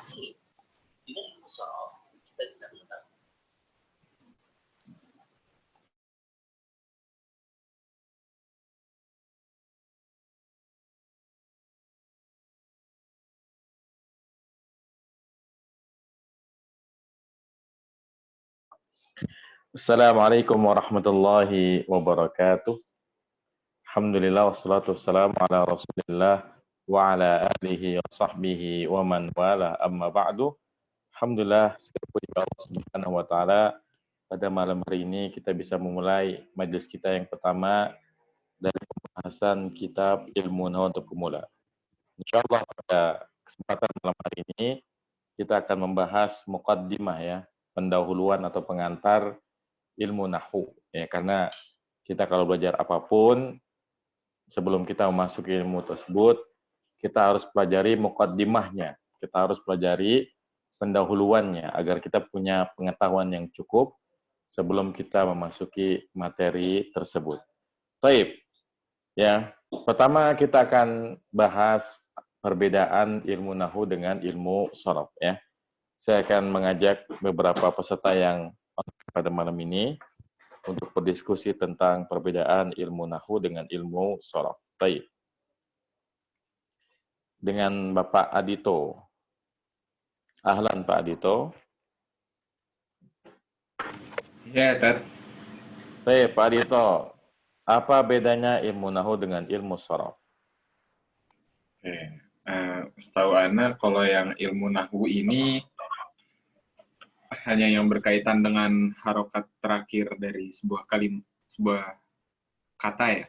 asli. Dengan ilmu sorof, kita bisa mengetahui. Assalamualaikum warahmatullahi wabarakatuh. Alhamdulillah wassalatu wassalamu ala Rasulillah wa ala alihi wa sahbihi wa man wala amma ba'du. Alhamdulillah segala puji Allah Subhanahu wa taala, pada malam hari ini kita bisa memulai majelis kita yang pertama dari pembahasan kitab Ilmu Nahwu untuk Pemula. Insyaallah pada kesempatan malam hari ini kita akan membahas muqaddimah ya, pendahuluan atau pengantar ilmu nahwu ya, karena kita kalau belajar apapun sebelum kita memasuki ilmu tersebut kita harus pelajari muqaddimahnya, kita harus pelajari pendahuluannya agar kita punya pengetahuan yang cukup sebelum kita memasuki materi tersebut. Baik. Ya, pertama kita akan bahas perbedaan ilmu nahwu dengan ilmu shorof ya. Saya akan mengajak beberapa peserta yang pada malam ini untuk berdiskusi tentang perbedaan ilmu nahwu dengan ilmu shorof. Baik. Dengan Bapak Adito. Ahlan Pak Adito. Ya, Tat. Baik, Pak Adito. Apa bedanya ilmu nahwu dengan ilmu shorof? Setahu Ana, kalau yang ilmu nahwu ini hanya yang berkaitan dengan harokat terakhir dari sebuah kata ya.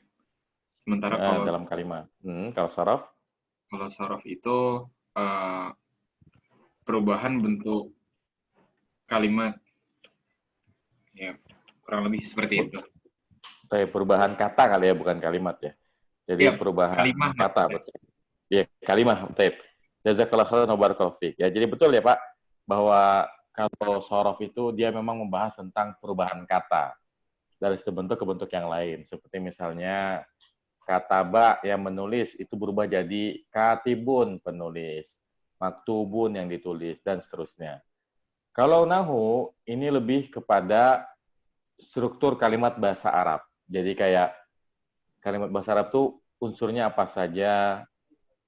Sementara Dalam kalimat. Kalau shorof? Kalau shorof itu perubahan bentuk kalimat. Ya, kurang lebih seperti itu. Kayak perubahan kata kali ya, bukan kalimat ya. Jadi Ya, perubahan kalimat, kata, betul. Ya, kalimat, betul. Jazakallahu khairan wa barakallahu fiik. Ya, jadi betul ya Pak, bahwa kalau shorof itu dia memang membahas tentang perubahan kata dari sebentuk ke bentuk yang lain. Seperti misalnya kataba yang menulis itu berubah jadi katibun penulis, maktubun yang ditulis, dan seterusnya. Kalau nahwu ini lebih kepada struktur kalimat bahasa Arab. Jadi kayak kalimat bahasa Arab itu unsurnya apa saja.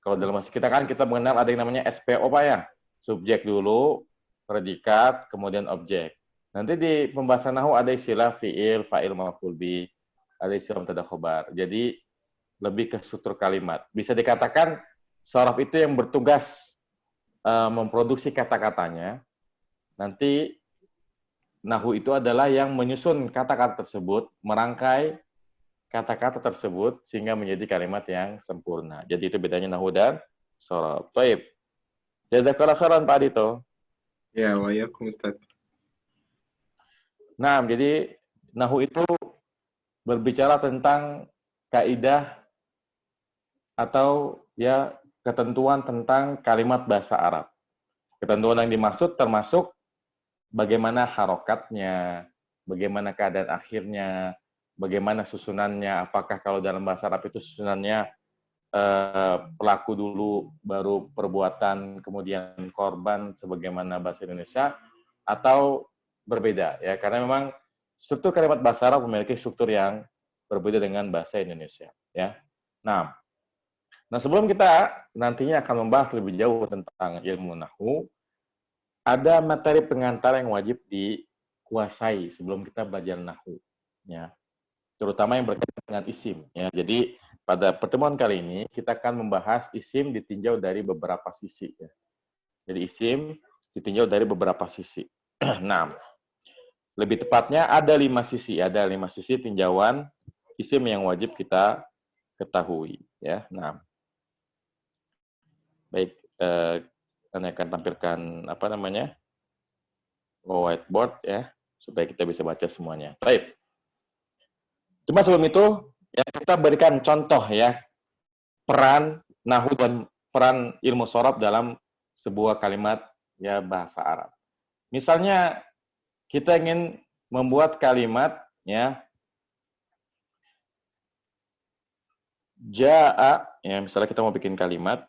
Kalau dalam bahasa kita kan kita mengenal ada yang namanya SPO Pak ya. Subjek dulu, predikat, kemudian objek. Nanti di pembahasan nahwu ada istilah fi'il, fa'il, maf'ul bih, ada istilah mubtada khobar. Jadi lebih ke struktur kalimat. Bisa dikatakan shorof itu yang bertugas memproduksi kata-katanya. Nanti nahwu itu adalah yang menyusun kata-kata tersebut, merangkai kata-kata tersebut sehingga menjadi kalimat yang sempurna. Jadi itu bedanya nahwu dan shorof. Baik. Jazakallahu khairan Pak Adito. Ya, wa'alaikum Ustaz. Nah, jadi nahwu itu berbicara tentang kaidah atau ya ketentuan tentang kalimat bahasa Arab. Ketentuan yang dimaksud termasuk bagaimana harokatnya, bagaimana keadaan akhirnya, bagaimana susunannya, apakah kalau dalam bahasa Arab itu susunannya pelaku dulu, baru perbuatan, kemudian korban, sebagaimana bahasa Indonesia, atau berbeda ya, karena memang struktur kalimat bahasa Arab memiliki struktur yang berbeda dengan bahasa Indonesia ya. Nah sebelum kita nantinya akan membahas lebih jauh tentang ilmu nahwu, ada materi pengantar yang wajib dikuasai sebelum kita belajar nahwu ya, terutama yang berkaitan dengan isim ya. Jadi pada pertemuan kali ini kita akan membahas isim ditinjau dari beberapa sisi ya. Jadi isim ditinjau dari beberapa sisi. Nah, lebih tepatnya ada 5 sisi, tinjauan isim yang wajib kita ketahui ya. Nah, baik, saya akan tampilkan whiteboard ya, supaya kita bisa baca semuanya. Baik. Cuma sebelum itu ya kita berikan contoh ya peran nahwu dan peran ilmu shorof dalam sebuah kalimat ya bahasa Arab. Misalnya kita ingin membuat kalimat ya ja'a ya, misalnya kita mau bikin kalimat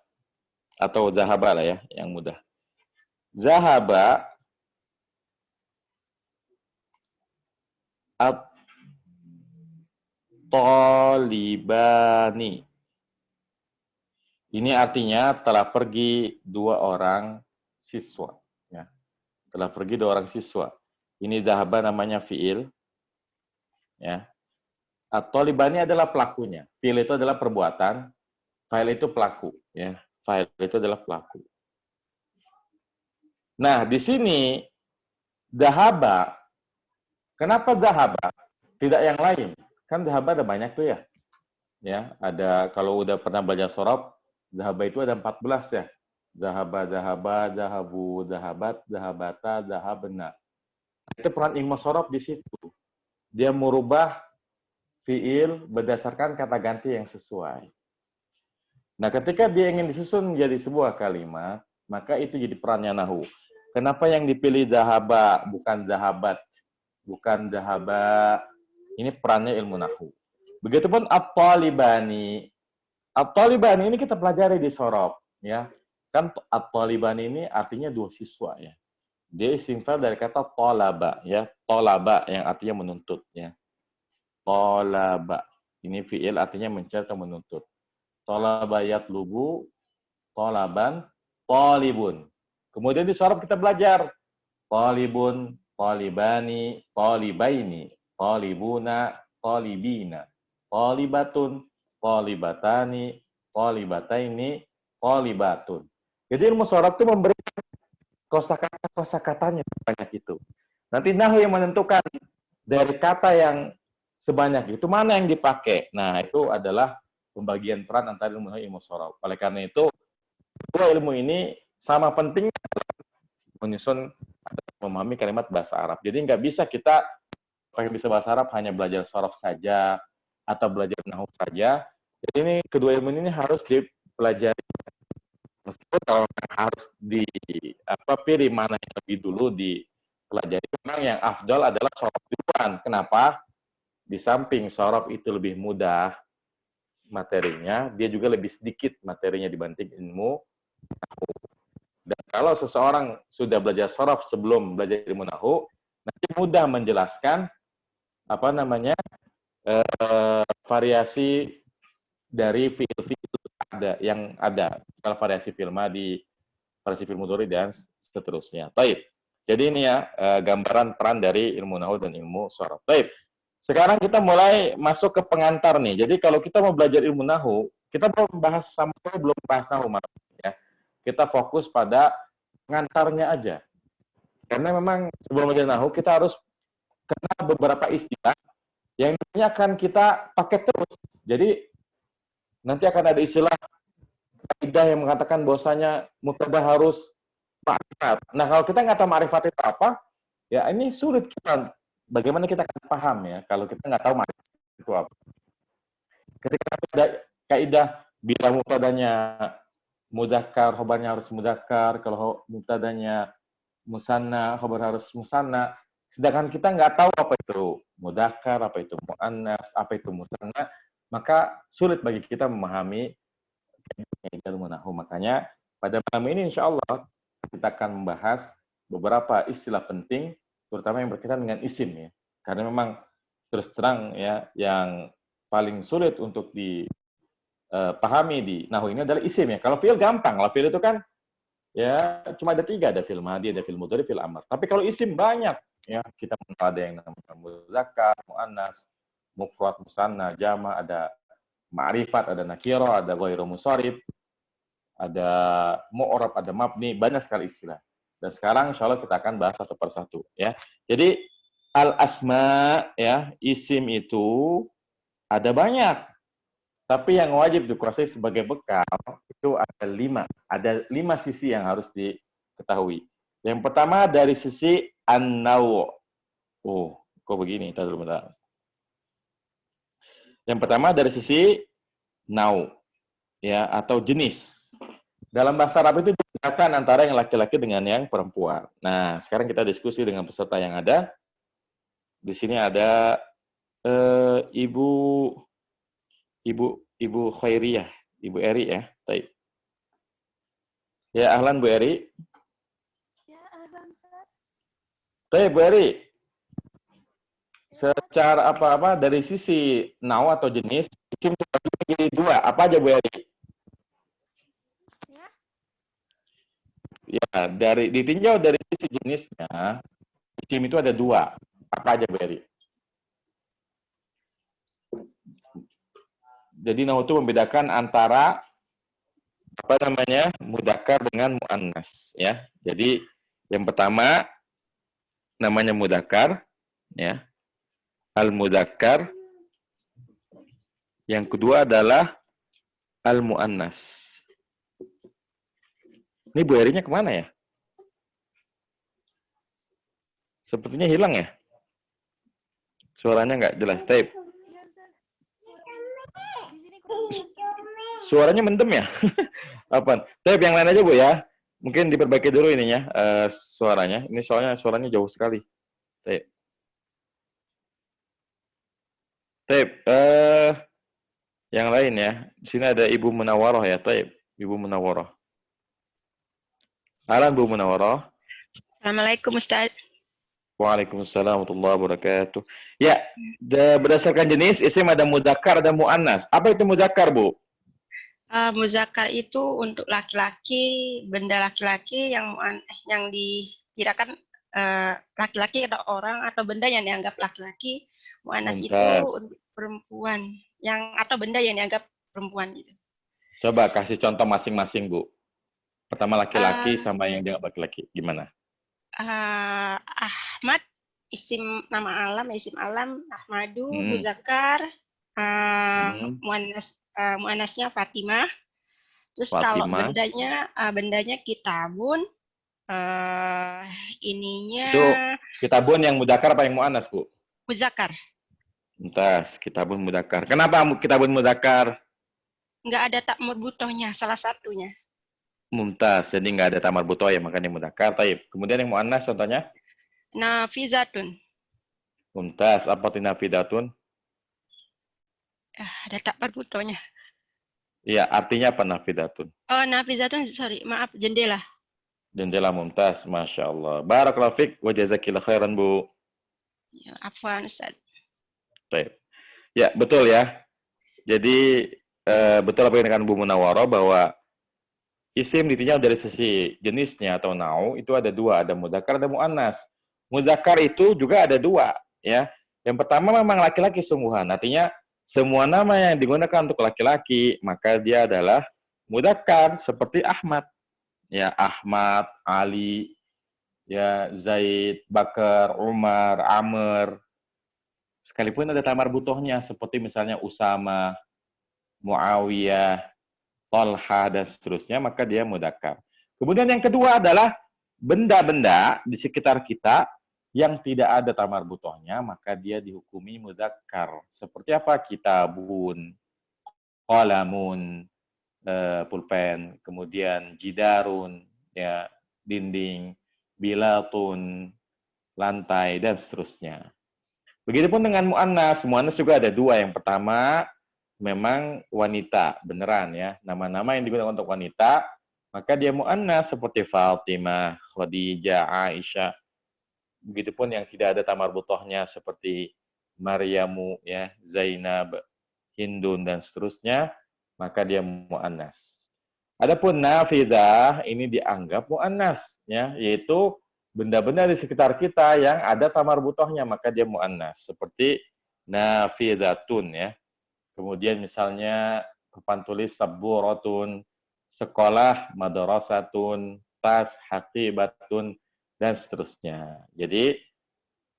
atau zahaba lah ya yang mudah. Zahaba at-talibani. Ini artinya telah pergi dua orang siswa. Ya. Telah pergi dua orang siswa. Ini zahaba namanya fi'il. Ya. At-talibani adalah pelakunya. Fi'il itu adalah perbuatan. Fa'il itu pelaku. Ya. Fa'il itu adalah pelaku. Nah, di sini zahaba. Kenapa zahaba? Tidak yang lain. Kan zahaba ada banyak tuh ya. Ya, ada kalau udah pernah belajar sorof, zahaba itu ada 14 ya. Zahaba, zahaba, zahabu, zahabat, zahabata, zahabna. Itu peran ilmu sorof di situ. Dia merubah fiil berdasarkan kata ganti yang sesuai. Nah, ketika dia ingin disusun menjadi sebuah kalimat, maka itu jadi perannya nahu. Kenapa yang dipilih zahaba, bukan zahabat, bukan zahaba? Ini perannya ilmu nahu. Begitupun at-talibani. At-talibani ini kita pelajari di sorof, ya. Kan at-talibani ini artinya dua siswa, ya. Dia isim fa'il dari kata tolaba, ya. Tolaba yang artinya menuntut, ya. Tolaba. Ini fi'il artinya mencari atau menuntut. Tolaba yatlubu, tolaban, tolibun. Kemudian di sorof kita belajar tolibun, tolibani, tolibaini, tolibuna, tolibina, tolibatun, tolibatani, tolibataini, tolibatun. Jadi ilmu sorof itu memberi kosakatanya sebanyak itu. Nanti nahwu yang menentukan dari kata yang sebanyak itu mana yang dipakai. Nah, itu adalah pembagian peran antara ilmu nahwu dan ilmu sorof. Oleh karena itu, dua ilmu ini sama pentingnya menyusun memahami kalimat bahasa Arab. Jadi nggak bisa kita pakai bisa bahasa Arab hanya belajar sorof saja atau belajar nahwu saja. Jadi ini kedua ilmu ini harus dipelajari. Meskipun kalau harus pilih mana yang lebih dulu dipelajari, memang yang afdal adalah sorof duluan. Kenapa? Di samping sorof itu lebih mudah materinya, dia juga lebih sedikit materinya dibanding ilmu nahwu. Dan kalau seseorang sudah belajar sorof sebelum belajar ilmu nahwu, nanti mudah menjelaskan variasi dari fiil-fiil yang ada. Kalau variasi fiil madi, variasi fiil mudhari dan seterusnya. Taib. Jadi ini ya gambaran peran dari ilmu nahwu dan ilmu sorof. Taib. Sekarang kita mulai masuk ke pengantar nih. Jadi kalau kita mau belajar ilmu nahwu, kita belum bahas belum bahas nahwu, ya. Kita fokus pada pengantarnya aja. Karena memang sebelum belajar nahwu kita harus kenal beberapa istilah yang ini akan kita pakai terus. Jadi nanti akan ada istilah kaidah yang mengatakan bahwasanya mubtada harus ma'rifat. Nah, kalau kita nggak tahu ma'rifat itu apa, ya ini sulit kita. Bagaimana kita akan paham ya kalau kita nggak tahu ma'rifat itu apa. Ketika ada kaidah bila mubtadanya mudzakkar, khobarnya harus mudzakkar, kalau mubtadanya musanna, khobar harus musanna. Sedangkan kita nggak tahu apa itu mudzakkar, apa itu muannas, apa itu musanna, maka sulit bagi kita memahami ilmu nahwu. Makanya pada malam ini insya Allah kita akan membahas beberapa istilah penting, terutama yang berkaitan dengan isim ya. Karena memang terus terang ya yang paling sulit untuk dipahami di nahwu ini adalah isim ya. Kalau fi'il gampang, kalau fi'il itu kan ya cuma ada 3, ada fi'il madi, ada fi'il mudhari, fi'il amr. Tapi kalau isim banyak ya, kita ada yang namanya mudzakkar, muannas, mufrad, musanna, jama', ada ma'rifat, ada nakira, ada ghairu musharif, ada mu'rab, ada mabni, banyak sekali istilah. Dan sekarang insya Allah kita akan bahas satu persatu ya. Jadi al-asma ya, isim itu ada banyak. Tapi yang wajib dikuasai sebagai bekal itu ada 5. Ada 5 sisi yang harus diketahui. Yang pertama dari sisi an-naw'. Oh, kok begini? Tadi dulu bentar. Yang pertama dari sisi naw' ya atau jenis. Dalam bahasa Arab itu dibedakan antara yang laki-laki dengan yang perempuan. Nah, sekarang kita diskusi dengan peserta yang ada. Di sini ada Ibu Khairiyah, Ibu Eri ya. Baik. Ya, ahlan Bu Eri. Tapi Bu Eri, secara apa-apa dari sisi nau atau jenis, isim terbagi menjadi dua. Apa aja Bu Eri? Ya, ditinjau dari sisi jenisnya, isim itu ada dua. Apa aja Bu Eri? Jadi nau itu membedakan antara apa namanya mudzakkar dengan muannas, ya. Jadi yang pertama namanya mudzakkar, ya. Al-mudzakkar. Yang kedua adalah al-muannas. Ini Bu Erinya kemana ya? Sepertinya hilang ya? Suaranya nggak jelas. Tape. Suaranya mendem ya? Apa? Tape yang lain aja Bu ya. Mungkin diperbaiki dulu ininya suaranya. Ini soalnya suaranya jauh sekali. Tape. Tape. Yang lain ya. Di sini ada Ibu Munawaroh ya. Tape. Ibu Munawaroh. Halo Bu Munawaroh. Assalamualaikum Ustaz. Waalaikumsalam warahmatullahi wabarakatuh. Ya, berdasarkan jenis isim ada mudzakkar, ada muannas. Apa itu mudzakkar, Bu? Muzakkar itu untuk laki-laki, benda laki-laki yang dikirakan laki-laki atau orang atau benda yang dianggap laki-laki. Muannas itu untuk perempuan atau benda yang dianggap perempuan gitu. Coba kasih contoh masing-masing, Bu. Pertama laki-laki sama yang dianggap laki-laki. Gimana? Ahmad, nama alam, isim alam, Ahmadu, muzakkar, muannasnya Fatimah. Terus kalau bendanya kitabun, ininya itu kitabun yang mudzakkar apa yang muannas, Bu? Muzakkar. Entas, kitabun mudzakkar. Kenapa kitabun mudzakkar? Nggak ada tak marbutohnya, salah satunya. Mumtaz, jadi nggak ada tamar butoh ya, makanya mudzakkar. Taib. Kemudian yang muannas contohnya? Nafizatun. Mumtaz, apa itu nafidatun? Ada tak marbutohnya. Iya, artinya apa nafidatun? Oh, nafizatun, sorry, maaf, jendela. Jendela. Mumtaz, Masya Allah. Barakallahu fiik wa jazakillah khairan, Bu. Ya, afwan, Ustaz. Taib. Ya, betul ya. Jadi, betul apa yang dikatakan Bu Munawaroh bahwa isim ditinjau dari sisi jenisnya atau nau itu ada dua, ada mudzakkar, ada muannas. Mudzakkar itu juga ada dua, ya. Yang pertama memang laki-laki sungguhan, artinya semua nama yang digunakan untuk laki-laki maka dia adalah mudzakkar, seperti Ahmad, ya Ahmad, Ali, ya Zaid, Bakar, Umar, Amr. Sekalipun ada tamar butohnya seperti misalnya Usama, Muawiyah, Tolha, dan seterusnya, maka dia mudzakkar. Kemudian yang kedua adalah benda-benda di sekitar kita yang tidak ada tamar butohnya, maka dia dihukumi mudzakkar. Seperti apa? Kitabun, qalamun, pulpen, kemudian jidarun, ya dinding, bilatun, lantai, dan seterusnya. Begitupun dengan muannas. Muannas juga ada dua. Yang pertama memang wanita, beneran ya. Nama-nama yang digunakan untuk wanita, maka dia muannas seperti Fatimah, Khadijah, Aisyah. Begitupun yang tidak ada tamar butohnya seperti Maryamu, ya, Zainab, Hindun, dan seterusnya, maka dia muannas. Adapun nafidah ini dianggap muannas, ya, yaitu benda-benda di sekitar kita yang ada tamar butohnya, maka dia muannas. Seperti nafidatun, ya. Kemudian misalnya papan tulis saburatun, sekolah, madrasatun, tas, haqibatun, dan seterusnya. Jadi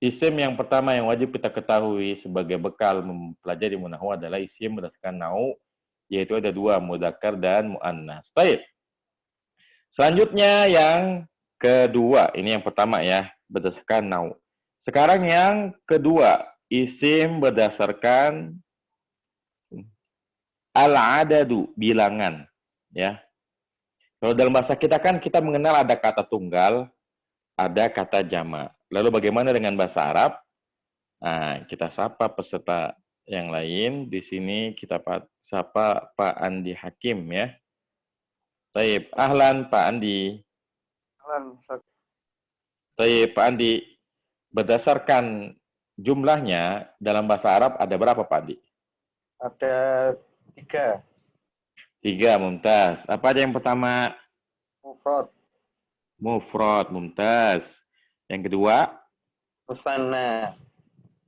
isim yang pertama yang wajib kita ketahui sebagai bekal mempelajari nahwu adalah isim berdasarkan nau, yaitu ada dua, mudzakkar dan muannas. Baik. Selanjutnya yang kedua, ini yang pertama ya, berdasarkan nau. Sekarang yang kedua, isim berdasarkan al-adadu, bilangan, ya. Kalau dalam bahasa kita kan kita mengenal ada kata tunggal, ada kata jamak. Lalu bagaimana dengan bahasa Arab? Nah, kita sapa peserta yang lain. Di sini kita sapa Pak Andi Hakim ya. Baik, ahlan Pak Andi. Ahlan. Baik, Pak Andi. berdasarkan jumlahnya dalam bahasa Arab ada berapa, Pak Adi? Ada 3. 3, mumtaz. Apa aja yang pertama? Mufrad, Mufrad, mumtaz. Yang kedua? musanna,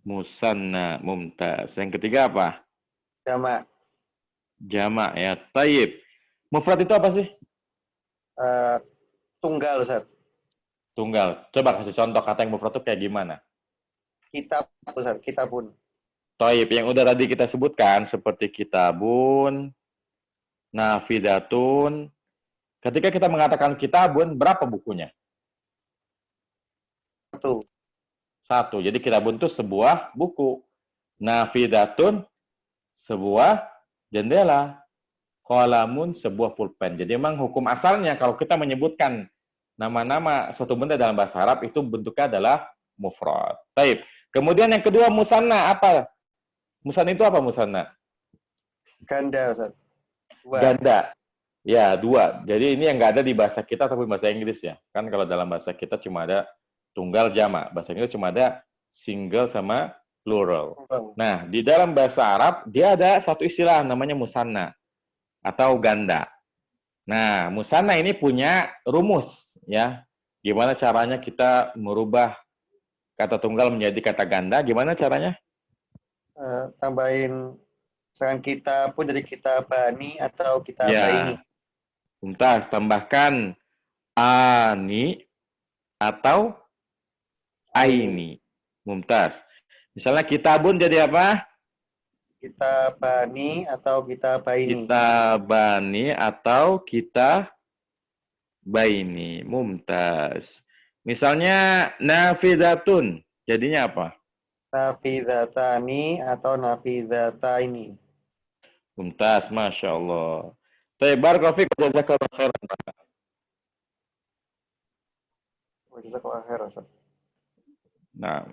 Musanna, mumtaz. Yang ketiga apa? jamak. Jamak, ya. Tayyib. Mufrad itu apa sih? Tunggal, Ustaz. Tunggal. Coba kasih contoh kata yang mufrad itu kayak gimana? Kitab, Ustaz. Kitabun. Tayyib, yang udah tadi kita sebutkan seperti kitabun, nafidatun. Ketika kita mengatakan kitabun, berapa bukunya? 1. 1. Jadi kitabun itu sebuah buku. Nafidatun sebuah jendela. Qalamun sebuah pulpen. Jadi memang hukum asalnya kalau kita menyebutkan nama-nama suatu benda dalam bahasa Arab itu bentuknya adalah mufrad. Taib. Kemudian yang kedua musanna apa? Musanna itu apa musanna? Ganda, Ustaz. 2. Ganda. Ya, 2. Jadi ini yang nggak ada di bahasa kita tapi bahasa Inggris ya. Kan kalau dalam bahasa kita cuma ada tunggal jamak. Bahasa Inggris cuma ada single sama plural. Nah, di dalam bahasa Arab dia ada satu istilah namanya musanna atau ganda. Nah, musanna ini punya rumus ya. Gimana caranya kita merubah kata tunggal menjadi kata ganda? Gimana caranya? Tambahin misalkan kita pun jadi kita bani atau kita baini. Mumtaz, tambahkan ani atau aini. Mumtaz. Misalnya kitabun jadi apa? Kita bani atau kita baini. Kita bani atau kita baini. Mumtaz. Misalnya nafidatun. Jadinya apa? Nafidatani atau nafidataini. Mumtaz, Masya Allah. Barakallahu fiik, jazakallahu khairan. Jazakallahu khairan, Ustaz. Nah,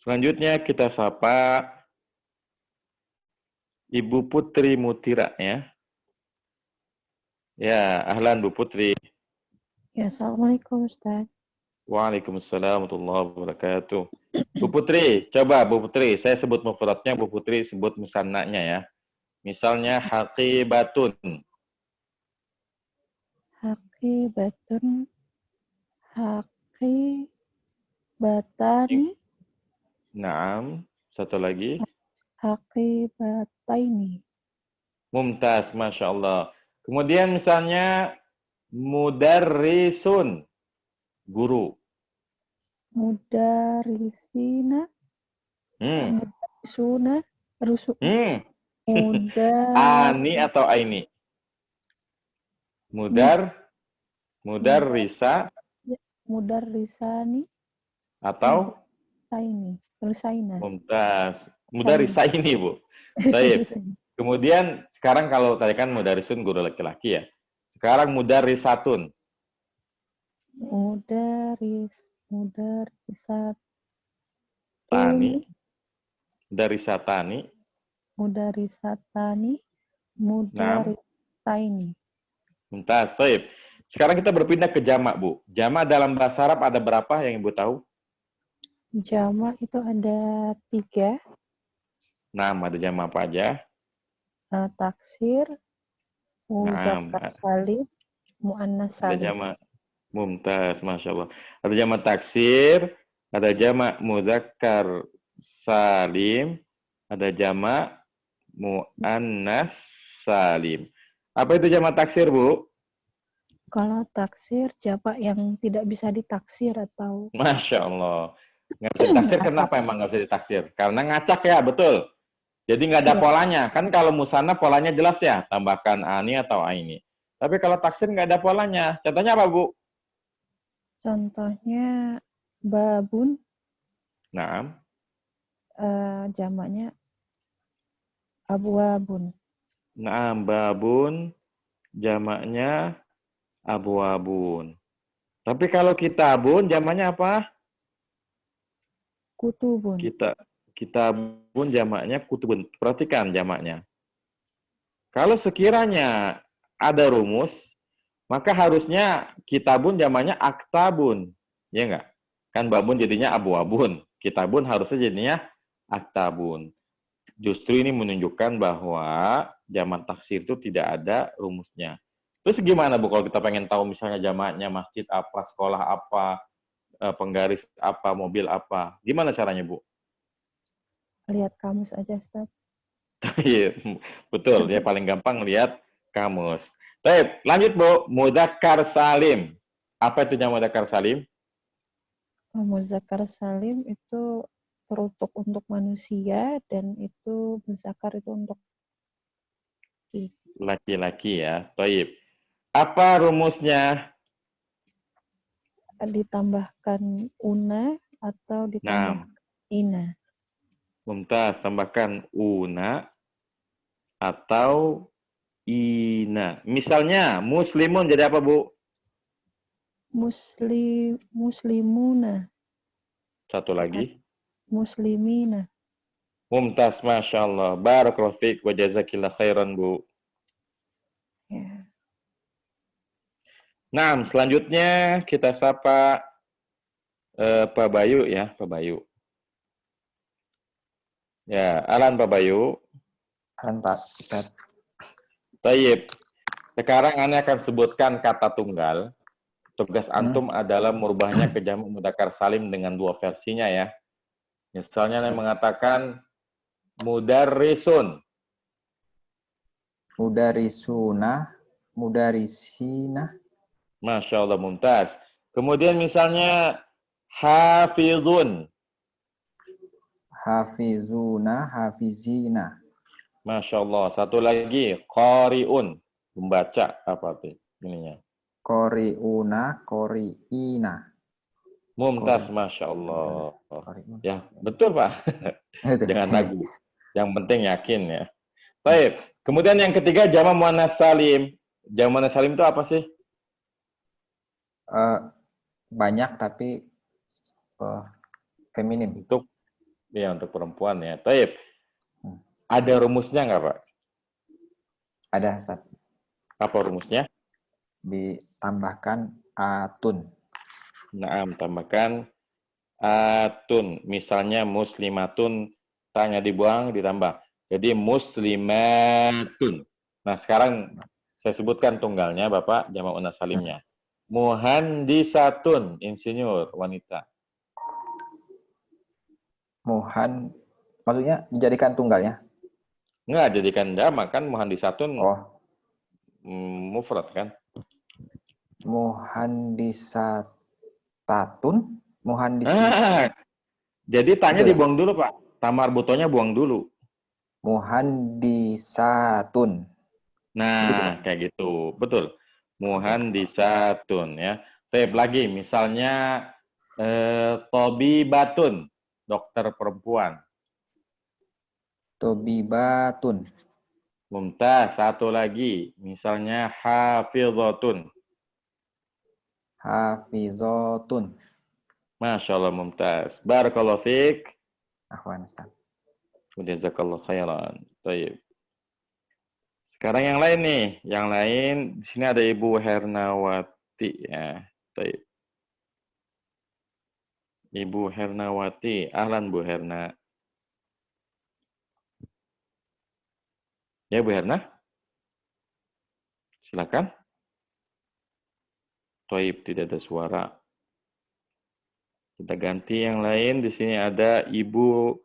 selanjutnya kita sapa Ibu Putri Mutira ya. Ya, ahlan Bu Putri. Ya, Assalamualaikum Ustaz. Waalaikumsalam warahmatullahi wabarakatuh. Bu Putri, coba Bu Putri, saya sebut mufradnya, Bu Putri sebut musannanya ya. Misalnya haqibatun. Haqibatun, haqibatani, Naam, satu lagi. haqibataini. Mumtaz, Masya Allah. Kemudian misalnya mudarrisun, guru. Mudarisina, mudarisuna, Ani atau aini? Mudarrisa mudarrisani atau taini, risaina. Mumtaz. Mudarrisa ini, Bu. Baik. Kemudian sekarang kalau tadi kan mudarrisun guru laki-laki ya. Sekarang mudarrisatun. Mudarrisatani. Mudarisatani, mudarisaini. Mumtaz. Baik. Sekarang kita berpindah ke jamak, Bu. Jamak dalam bahasa Arab ada berapa yang Ibu tahu? Jamak itu ada 3. Nah, ada jamak apa aja? Taksir, muzakkar salim, muannas Ada salim. jamak. Mumtaz, Masya Allah. Ada jamak taksir, ada jamak muzakkar salim, ada jamak muannas salim. Apa itu jamak taksir, Bu? Kalau taksir, jamak yang tidak bisa ditaksir atau... Masya Allah. Nggak bisa ditaksir, kenapa emang nggak bisa ditaksir? Karena ngacak ya, betul. Jadi nggak ada polanya. Kan kalau musanna polanya jelas ya, tambahkan ani atau aini. Tapi kalau taksir nggak ada polanya. Contohnya apa, Bu? Contohnya babun, Nah, jamaknya abwabun. nah babun, jamaknya abwabun. Tapi kalau kitabun, jamaknya apa? Kutubun. Kitabun jamaknya kutubun. Perhatikan jamaknya. Kalau sekiranya ada rumus, maka harusnya kitabun jamaknya aktabun. Ya enggak? Kan babun jadinya abu-abun. Kitabun harusnya jadinya aktabun. Justru ini menunjukkan bahwa jamak taksir itu tidak ada rumusnya. Terus gimana Bu kalau kita pengen tahu misalnya jamaknya masjid apa, sekolah apa, penggaris apa, mobil apa. Gimana caranya Bu? Lihat kamus aja, Ustaz. Iya, betul. Ya paling gampang lihat kamus. Baik, lanjut Bu. Mudzakkar salim. Apa itu jamak mudzakkar salim? Muzakkar salim itu terutuk untuk manusia dan itu muzakkar itu untuk Laki-laki ya. Baik. Apa rumusnya? ditambahkan una atau ditambah Nah, ina. Mumtaz, tambahkan una atau ina. Misalnya, muslimun jadi apa, Bu? Muslimuna, Satu lagi. muslimina. Mumtaz, Masya Allah. Barakallahu fiik wa jazakillah khairan, Bu. Ya. Nah, selanjutnya kita sapa Pak Bayu ya, Pak Bayu. Ya, Alan Pak Bayu. Kan Pak Ustaz. Tayyib. Sekarang Anda akan sebutkan kata tunggal. Tugas antum adalah merubahnya ke jamak mudzakkar salim dengan dua versinya ya. Misalnya Anda mengatakan mudarrisun. Mudarisuna, mudarisina, Masya Allah, mumtaz. Kemudian misalnya hafizun. hafizuna, hafizina, Masya Allah. Satu lagi, qari'un. Membaca apa tuh ininya? koriuna, koriina. Mumtaz, Qari. Masya Allah. Koriuna. Ya, betul Pak. Itu. Jangan ragu. Yang penting yakin ya. Baik. Kemudian yang ketiga, jamak muannats salim. Jamak muannats salim itu apa sih? Banyak tapi feminim. Untuk perempuan ya. Baik. Ada rumusnya nggak Pak? Ada Ustaz. Apa rumusnya? Ditambahkan atun. Naam, tambahkan atun. Misalnya muslimatun, tanya dibuang, ditambah. Jadi muslimatun. Nah, sekarang saya sebutkan tunggalnya, Bapak, jamak muannats salimnya. Muhandisatun, insinyur, wanita. Maksudnya dijadikan tunggalnya? Enggak, jadikan jamak kan, muhandisatun Oh, mufrad kan? muhandisatatun, Jadi tanya Betul. dibuang dulu, Pak. Tamar butonya buang dulu. Muhandisatun. Nah, kayak gitu. Betul. Muhandisatun ya. Tep lagi, misalnya tobibatun, dokter perempuan. Tobibatun. Mumtaz, satu lagi, misalnya hafizatun. Hafizatun. Masya Allah, Mumtaz. Barakallahu fiik. Ahwan Ustaz. Jazakallahu khairan. Baik. Sekarang yang lain nih. Yang lain, di sini ada Ibu Hernawati ya. Baik. Ibu Hernawati. Ahlan Bu Herna. Ya Bu Herna. Silakan. Taib, tidak ada suara. Kita ganti yang lain. Di sini ada Ibu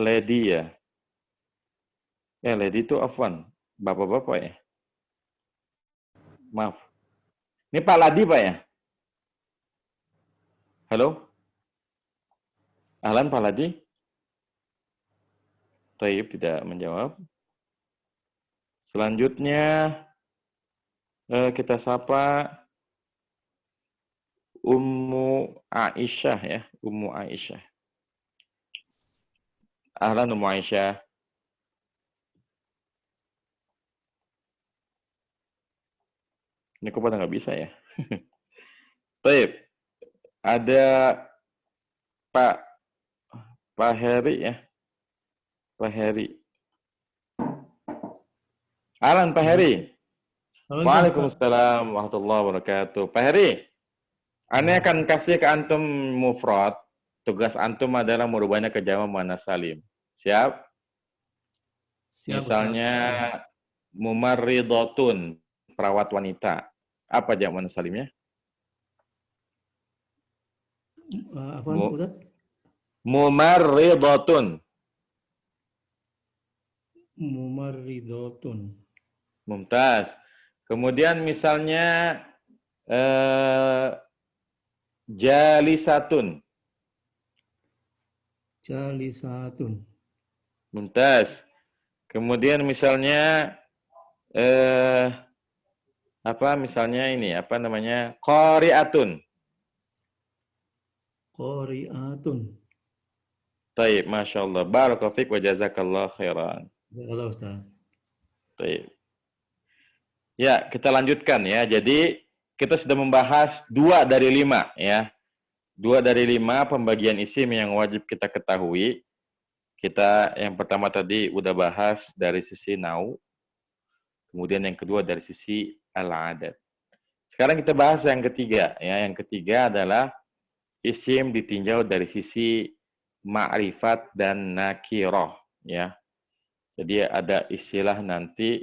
Lady ya. Ya, Lady itu afwan. Bapak-bapak ya. Maaf. Ini Pak Ladi Pak ya? Halo? Ahlan Pak Ladi? Taib tidak menjawab. Selanjutnya kita sapa Ummu Aisyah ya, Ummu Aisyah. Ahlan Ummu Aisyah. Ini kok pada nggak bisa ya? Baik. Ada Pak Heri ya. Pak Heri. Ahlan Pak Heri. Waalaikumsalam warahmatullahi wabarakatuh. Pak Heri. Ane akan kasih ke antum mufrad. Tugas antum adalah merubahnya ke jamak muannas salim. Siap? Siap, Misalnya Ustaz. mumarridotun, perawat wanita. Apa jamak muannas salimnya? Apa, Mu- Ustaz? Mumarridotun. Mumarridotun. Mumtaz. Kemudian misalnya jalisatun. Jalisatun. Mumtaz. Kemudian misalnya misalnya ini apa namanya? Qari'atun. Qari'atun. Taib, Masya Allah. Barakallahu fiik wa jazakallah khairan. Jazakallah, Ustaz. Taib. Ya, kita lanjutkan ya. Jadi kita sudah membahas 2 dari 5 ya. 2 dari 5 pembagian isim yang wajib kita ketahui. Kita yang pertama tadi udah bahas dari sisi nau. Kemudian yang kedua dari sisi al-adat. Sekarang kita bahas yang ketiga ya. Yang ketiga adalah isim ditinjau dari sisi ma'rifat dan nakirah ya. Jadi ada istilah nanti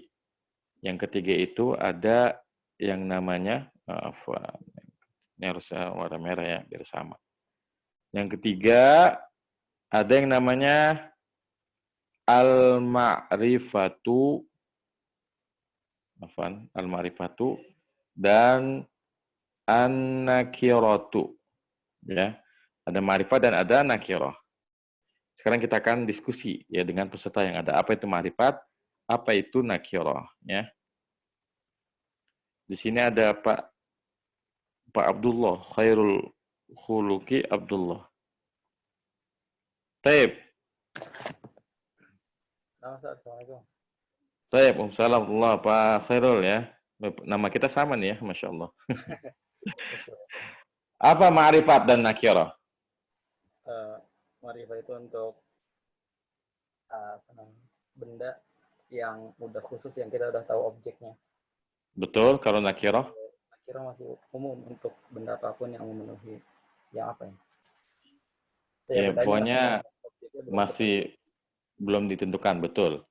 yang ketiga itu ada yang namanya ini harus warna merah ya biar sama. Yang ketiga ada yang namanya al-ma'rifatu al-ma'rifatu dan an-nakiratu ya. Ada ma'rifat dan ada nakirah. Sekarang kita akan diskusi ya dengan peserta yang ada. Apa itu ma'rifat? Apa itu nakirah ya? Di sini ada Pak Abdullah, Khairul Khuluqi Abdullah. Taib. Assalamualaikum. Taib, Waalaikumsalam Pak Khairul ya. Nama kita sama nih ya, Masya Allah. Apa ma'rifat dan nakirah? Ma'rifat itu untuk benda yang udah khusus yang kita udah tahu objeknya. Betul, kalau nakirah? Nakirah masih umum untuk benda apapun yang memenuhi yang apa ya? Ya, pokoknya masih belum ditentukan, betul.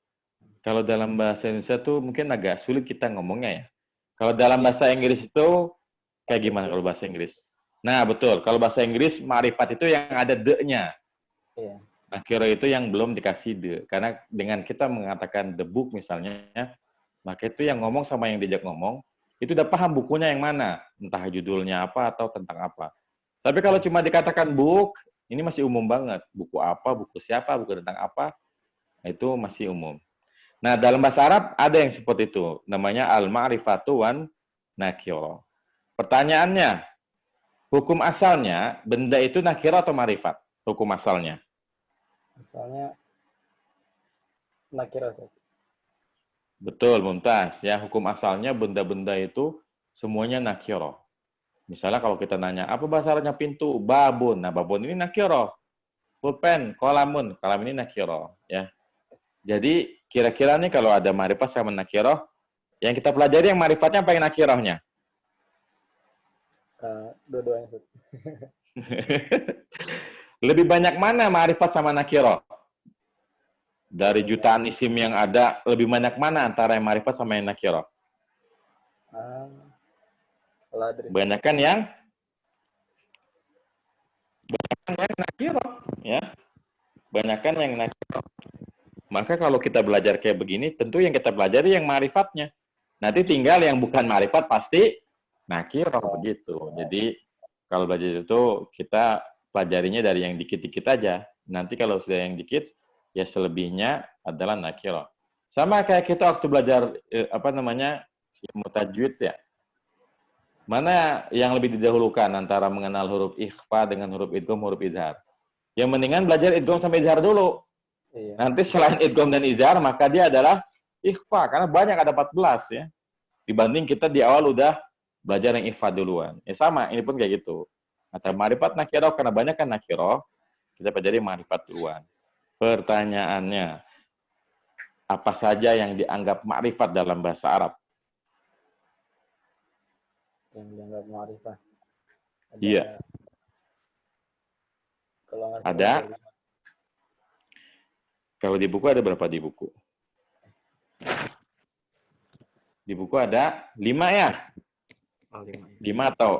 Kalau dalam bahasa Indonesia tuh mungkin agak sulit kita ngomongnya ya. Kalau dalam bahasa Inggris itu kayak gimana kalau bahasa Inggris? Nah, betul. Kalau bahasa Inggris, ma'rifat itu yang ada de-nya. Iya. Nakirah itu yang belum dikasih de. Karena dengan kita mengatakan the book misalnya, maka itu yang ngomong sama yang diajak ngomong, itu udah paham bukunya yang mana. Entah judulnya apa atau tentang apa. Tapi kalau cuma dikatakan book, ini masih umum banget. Buku apa, buku siapa, buku tentang apa, itu masih umum. Nah, dalam bahasa Arab ada yang seperti itu. Namanya al-ma'rifatu wan nakirah. Pertanyaannya, hukum asalnya, benda itu nakirah atau ma'rifat? Hukum asalnya. Asalnya nakirah. Betul, Mumtaz. Ya, hukum asalnya benda-benda itu semuanya nakirah. Misalnya kalau kita nanya, apa bahasa Arabnya pintu? Babun. Nah, babun ini nakirah. Pulpen, kolamun. Kolam ini nakirah. Ya. Jadi, kira-kira nih kalau ada ma'rifat sama nakirah, yang kita pelajari yang ma'rifatnya apa yang nakirahnya? Dua-duanya. Lebih banyak mana ma'rifat sama nakirah? Dari jutaan isim yang ada, lebih banyak mana antara yang ma'rifat sama yang nakirah? Banyakan yang nakirah, ya. Banyakan yang nakirah. Maka kalau kita belajar kayak begini, tentu yang kita pelajari yang ma'rifatnya. Nanti tinggal yang bukan ma'rifat pasti nakirah begitu. Jadi kalau belajar itu kita pelajarinya dari yang dikit-dikit aja. Nanti kalau sudah yang dikit, ya selebihnya adalah nakirah. Sama kayak kita waktu belajar ilmu tajwid ya. Mana yang lebih didahulukan antara mengenal huruf ikhfa dengan huruf idgham, huruf izhar? Yang mendingan belajar idgham sampai izhar dulu. Iya. Nanti selain idgham dan izhar, maka dia adalah ikhfa karena banyak ada 14 ya. Dibanding kita di awal udah belajar yang ikhfa duluan. Ya sama, ini pun kayak gitu. Antara ma'rifat nakirah karena banyak kan nakirah, kita pelajari ma'rifat duluan. Pertanyaannya, apa saja yang dianggap ma'rifat dalam bahasa Arab? Yang dianggap ma'rifat. Iya. Kalau nggak Ada. salah 5. Kalau di buku ada berapa di buku? Di buku ada 5 ya? Oh, 5 ya. 5 atau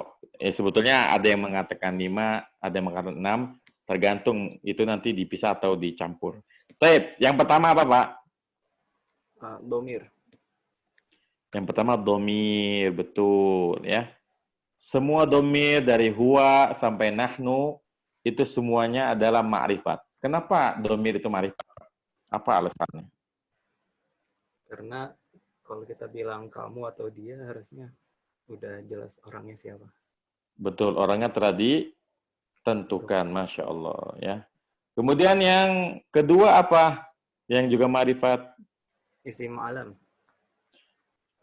sebetulnya ada yang mengatakan 5, ada yang mengatakan 6, tergantung itu nanti dipisah atau dicampur. Baik, yang pertama apa, Pak? Domir. Yang pertama domir, betul ya. Semua domir dari huwa sampai nahnu itu semuanya adalah ma'rifat. Kenapa domir itu ma'rifat? Apa alasannya? Karena kalau kita bilang kamu atau dia harusnya udah jelas orangnya siapa. Betul, orangnya telah ditentukan, Masya Allah ya. Kemudian yang kedua apa? Yang juga ma'rifat? Isim alam.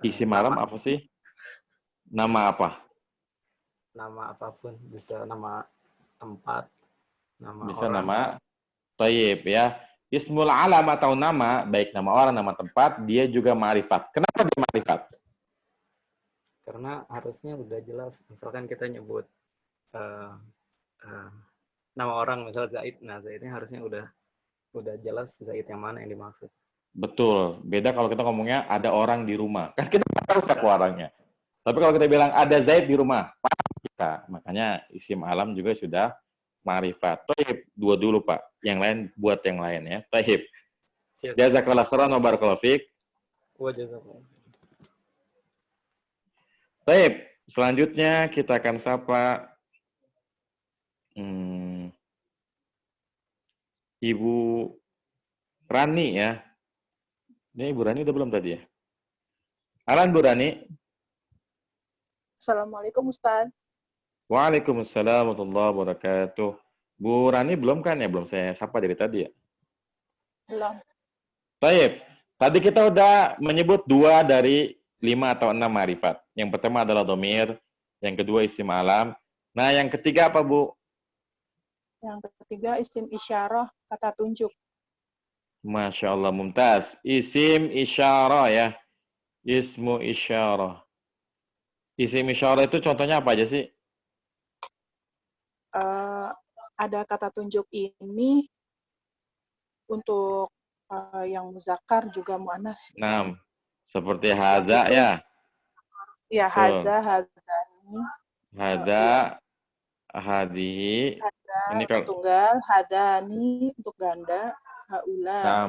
Isim alam apa sih? Nama apa? Nama apapun, bisa nama tempat, nama Bisa orang. nama Tayyib ya. Ismul alam atau nama, baik nama orang, nama tempat, dia juga ma'rifat. Kenapa dia ma'rifat? Karena harusnya udah jelas. Misalkan kita nyebut nama orang, misal Zaid. Nah, Zaidnya harusnya udah jelas Zaid yang mana yang dimaksud. Betul. Beda kalau kita ngomongnya ada orang di rumah. Kan kita nggak tahu siapa orangnya. Tapi kalau kita bilang ada Zaid di rumah, paham kita. Makanya isim alam juga sudah ma'rifat. Tayyib, dua dulu Pak. Yang lain buat yang lain ya. Tayyib. Siap. Jazakallah khairan wa barakallahu fiik. Wa jazakallah. Tayyib. Selanjutnya kita akan sapa Ibu Rani ya. Ini Ibu Rani udah belum tadi ya? Alan Bu Rani. Assalamualaikum Ustaz. Waalaikumsalam warahmatullahi wabarakatuh. Bu Rani belum kan ya? Belum saya sapa dari tadi ya? Belum. Baik. Tadi kita udah menyebut 2 dari 5 atau 6 ma'rifat. Yang pertama adalah domir, yang kedua isim alam. Nah, yang ketiga apa, Bu? Yang ketiga isim isyarah, kata tunjuk. Masya Allah, mumtaz. Isim isyarah ya. Ismu isyarah. Isim isyarah itu contohnya apa aja sih? Ada kata tunjuk ini untuk yang muzakkar juga muannas. Nah, seperti hadza ya. Ya, hadza, hadzani. Hadza, hadihi. Hadza Ini kalau tunggal, hadzani untuk ganda, haula. nah.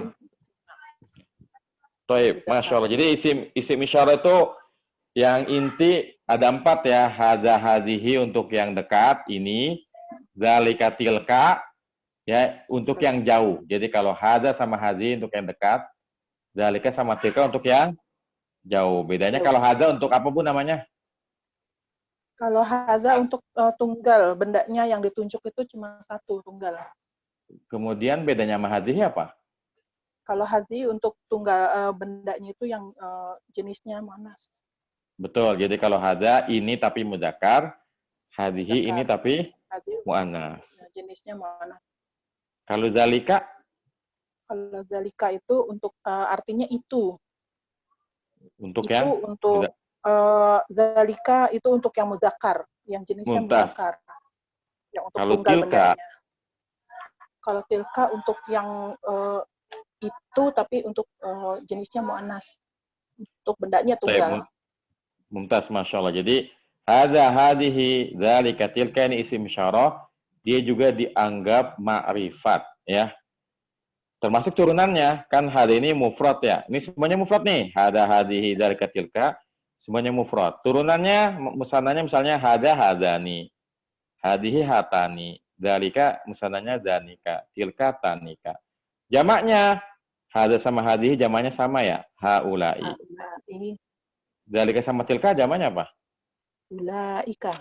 Baik, Masya Allah. Jadi isim isyarah itu yang inti ada 4 ya. Hadza, hadhihi untuk yang dekat ini. Zalika, tilka ya untuk yang jauh. Jadi kalau hadza sama hadhi untuk yang dekat, zalika sama tilka untuk yang jauh. Bedanya kalau hadza untuk apa Bu namanya? Kalau hadza untuk tunggal, bendanya yang ditunjuk itu cuma satu, tunggal. Kemudian bedanya sama hadhihi apa? Kalau hadhi untuk tunggal bendanya itu yang jenisnya muannas. Betul. Jadi kalau hadza ini tapi mudzakkar, hadhihi ini tapi muannas. Jenisnya muannas. Kalau zalika? Kalau zalika itu untuk artinya itu. Untuk itu yang untuk zalika itu untuk yang mudzakkar, yang jenisnya mudzakkar. Yang untuk kalau tunggal tilka? bendanya. Kalau tilka untuk yang itu tapi untuk jenisnya muannas. Untuk bendanya tunggal. Mumtaz, Masya Allah. Jadi hadza, hadihi, zalika, tilka ini isim isyarah, dia juga dianggap ma'rifat ya. Termasuk turunannya, kan hadhi ini mufrad ya. Ini semuanya mufrad nih. Hadza, hadihi, zalika, tilka, semuanya mufrad. Turunannya, musananya misalnya hadza, hadzani, hadihi, hatani, zalika, musananya zanika, tilka, tanika. Jamaknya hadza sama hadihi jamaknya sama ya, haulai. Zalika sama tilka jamaknya apa? Ulaika.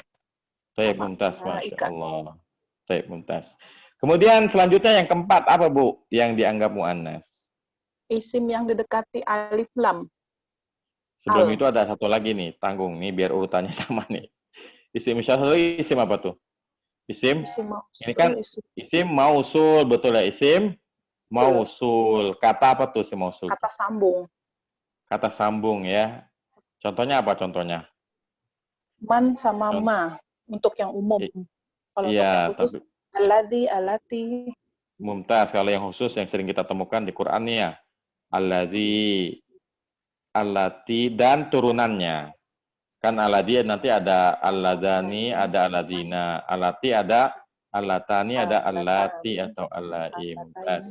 Taib mumtaz, Masya Allah. Taib mumtaz. Kemudian selanjutnya yang keempat apa Bu yang dianggap muannas? Isim yang didekati alif lam. Sebelum itu ada satu lagi nih, tanggung nih biar urutannya sama nih. Isim isyarah isim apa tuh? Isim mausul, ini kan isim mausul, betul ya, isim mausul. Kata apa tuh isim mausul? Kata sambung. Kata sambung ya. Contohnya apa contohnya? Man sama ma. untuk yang umum. Kalau untuk Iya, yang khusus, tapi alladzi, alati. mumtaz. Kalau yang khusus yang sering kita temukan di Quran nih ya, alladzi, allati, dan turunannya. Kan alladzi nanti ada alladzani, ada alladzina. Allati ada allatani, ada allati atau allai. Mumtaz.